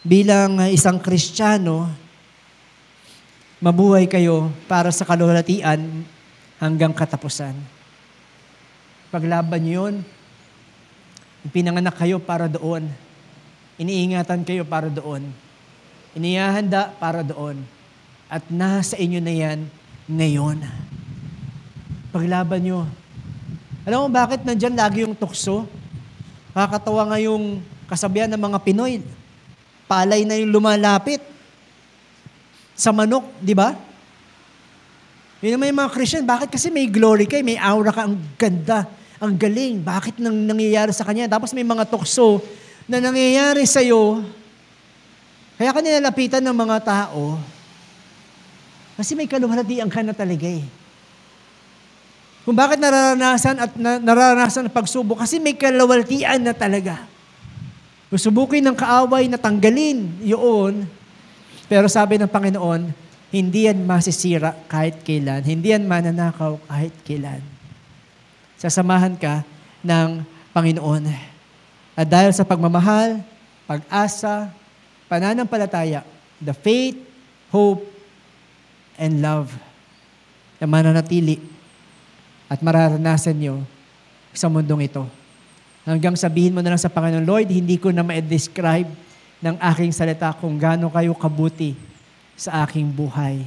A: bilang isang Kristiyano, mabuhay kayo para sa kalulatian hanggang katapusan. Paglaban yun, pinanganak kayo para doon. Iniingatan kayo para doon. Inihahanda para doon. At nasa inyo na yan ngayon. Paglaban nyo. Alam mo bakit nandyan lagi yung tukso? Kakatawa nga yung kasabihan ng mga Pinoy. Palay na yung lumalapit. Sa manok, di ba? Yun naman yung mga Christian. Bakit? Kasi may glory ka, may aura ka, ang ganda, ang galing. Bakit nangyayari sa kanya? Tapos may mga tukso na nangyayari sa'yo. Kaya ka nilalapitan ng mga tao kasi may kaluhalatian ka na talaga Kung bakit nararanasan ang pagsubok, kasi may kaluhalatian na talaga. Kung subukin ng kaaway na tanggalin yun, pero sabi ng Panginoon, hindi yan masisira kahit kailan, hindi yan mananakaw kahit kailan. Sasamahan ka ng Panginoon. At dahil sa pagmamahal, pag-asa, pananampalataya, the faith, hope, and love na mananatili at mararanasan nyo sa mundong ito. Hanggang sabihin mo na lang sa Panginoon, Lord, hindi ko na ma-describe ng aking salita kung gaano kayo kabuti sa aking buhay.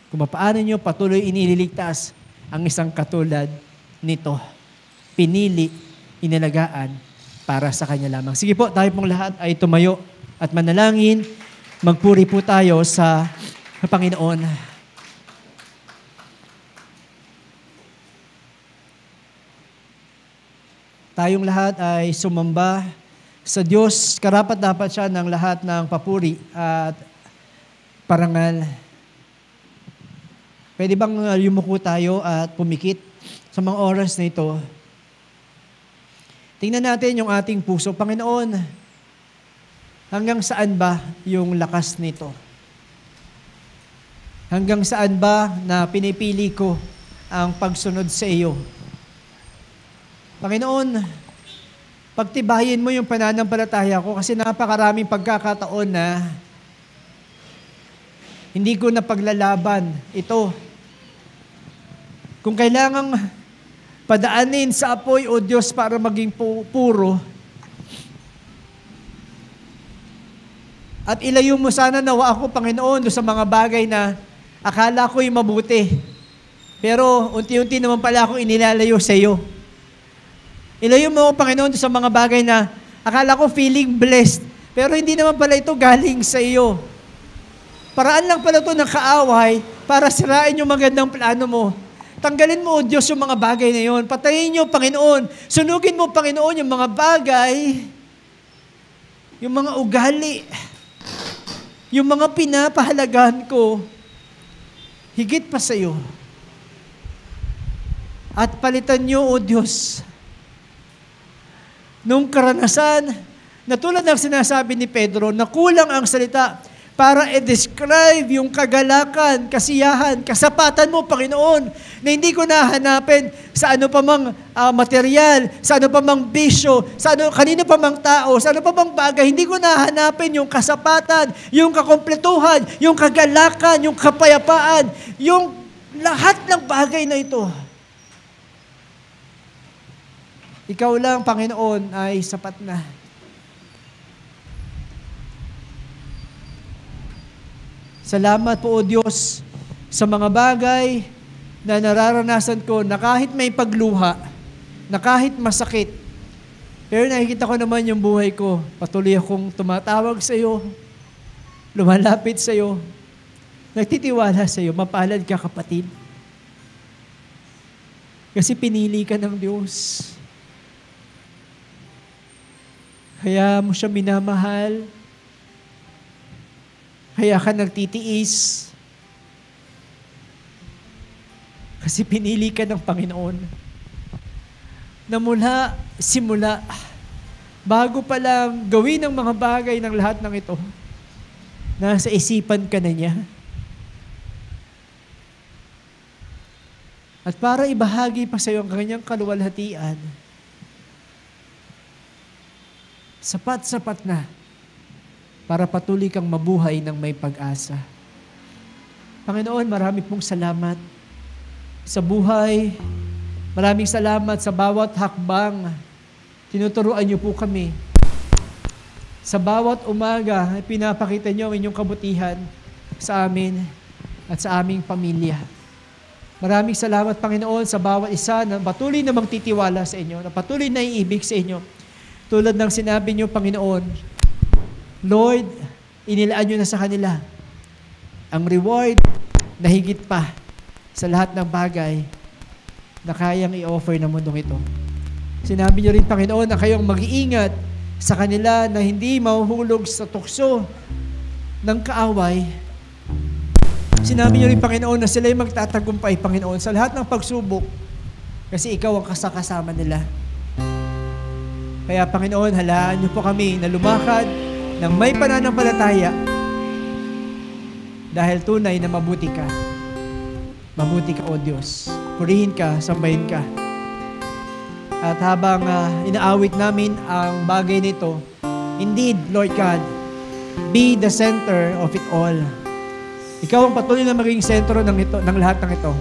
A: Kung paano nyo patuloy iniligtas ang isang katulad nito. Pinili, inilagaan para sa Kanya lamang. Sige po, tayo pong lahat ay tumayo at manalangin, magpuri po tayo sa Panginoon. Tayong lahat ay sumamba sa Diyos. Karapat-dapat siya ng lahat ng papuri at parangal. Pwede bang yumuko tayo at pumikit sa mga oras na ito? Tingnan natin yung ating puso. Panginoon, hanggang saan ba yung lakas nito? Hanggang saan ba na pinipili ko ang pagsunod sa iyo? Panginoon, pagtibayin mo yung pananampalataya ko kasi napakaraming pagkakataon na hindi ko na paglalaban ito. Kung kailangang padaanin sa apoy, O Diyos, para maging puro, at ilayo mo sana nawa ako, Panginoon, sa mga bagay na akala ko'y mabuti. Pero unti-unti naman pala ako inilalayo sa iyo. Ilayo mo ako, Panginoon, sa mga bagay na akala ko feeling blessed, pero hindi naman pala ito galing sa iyo. Paraan lang pala ito ng kaaway para sirain yung magandang plano mo. Tanggalin mo, O Diyos, yung mga bagay na yun. Patayin niyo, Panginoon. Sunugin mo, Panginoon, yung mga bagay, yung mga ugali, yung mga pinapahalagahan ko, higit pa sa iyo. At palitan niyo, O Diyos, nung karanasan, na tulad ng sinasabi ni Pedro, na kulang ang salita para i-describe yung kagalakan, kasiyahan, kasapatan mo, Panginoon, na hindi ko nahanapin sa ano pa mang material, sa ano pa mang bisyo, sa kanino pa mang tao, sa ano pa mang bagay, hindi ko nahanapin yung kasapatan, yung kakumpletuhan, yung kagalakan, yung kapayapaan, yung lahat ng bagay na ito. Ikaw lang, Panginoon, ay sapat na. Salamat po, O Diyos, sa mga bagay na nararanasan ko na kahit may pagluha, na kahit masakit, pero nakikita ko naman yung buhay ko. Patuloy akong tumatawag sa iyo, lumalapit sa iyo, nagtitiwala sa iyo. Mapalad ka, kapatid. Kasi pinili ka ng Diyos. Kaya mo siya minamahal. Kaya ka nagtitiis. Kasi pinili ka ng Panginoon. Na mula, simula, bago pa lang gawin ang mga bagay ng lahat ng ito, nasa isipan ka na niya. At para ibahagi pa sa iyo ang kanyang kaluwalhatian, sapat-sapat na para patuloy kang mabuhay ng may pag-asa. Panginoon, marami pong salamat sa buhay. Maraming salamat sa bawat hakbang. Tinuturuan niyo po kami. Sa bawat umaga, pinapakita niyo ang inyong kabutihan sa amin at sa aming pamilya. Maraming salamat, Panginoon, sa bawat isa na patuloy namang titiwala sa inyo, na patuloy na iibig sa inyo. Tulad ng sinabi niyo, Panginoon, Lord, inilaan nyo na sa kanila ang reward na higit pa sa lahat ng bagay na kayang i-offer ng mundong ito. Sinabi nyo rin, Panginoon, na kayong mag-iingat sa kanila na hindi mahuhulog sa tukso ng kaaway. Sinabi nyo rin, Panginoon, na sila'y magtatagumpay, Panginoon, sa lahat ng pagsubok kasi ikaw ang kasama nila. Kaya, Panginoon, halaan nyo po kami na lumakad ng may pananampalataya dahil tunay na mabuti ka. Mabuti ka, O Diyos. Purihin ka, sambahin ka. At habang inaawit namin ang bagay nito, indeed, Lord God, be the center of it all. Ikaw ang patuloy na maging sentro ng lahat ng ito.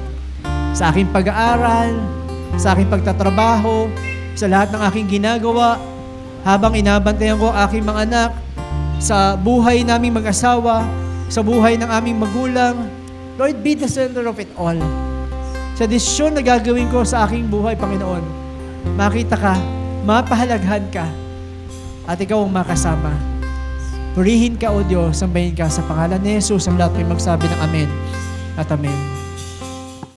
A: Sa aking pag-aaral, sa aking pagtatrabaho, sa lahat ng aking ginagawa, habang inabantayan ko ang aking mga anak, sa buhay naming mag-asawa, sa buhay ng aming magulang, Lord, be the center of it all. Sa desisyon na gagawin ko sa aking buhay, Panginoon, makita ka, mapahalaghan ka, at ikaw ang makasama. Purihin ka, O Diyos, sambahin ka sa pangalan ni Jesus, ang lahat may magsabi ng Amen at Amen.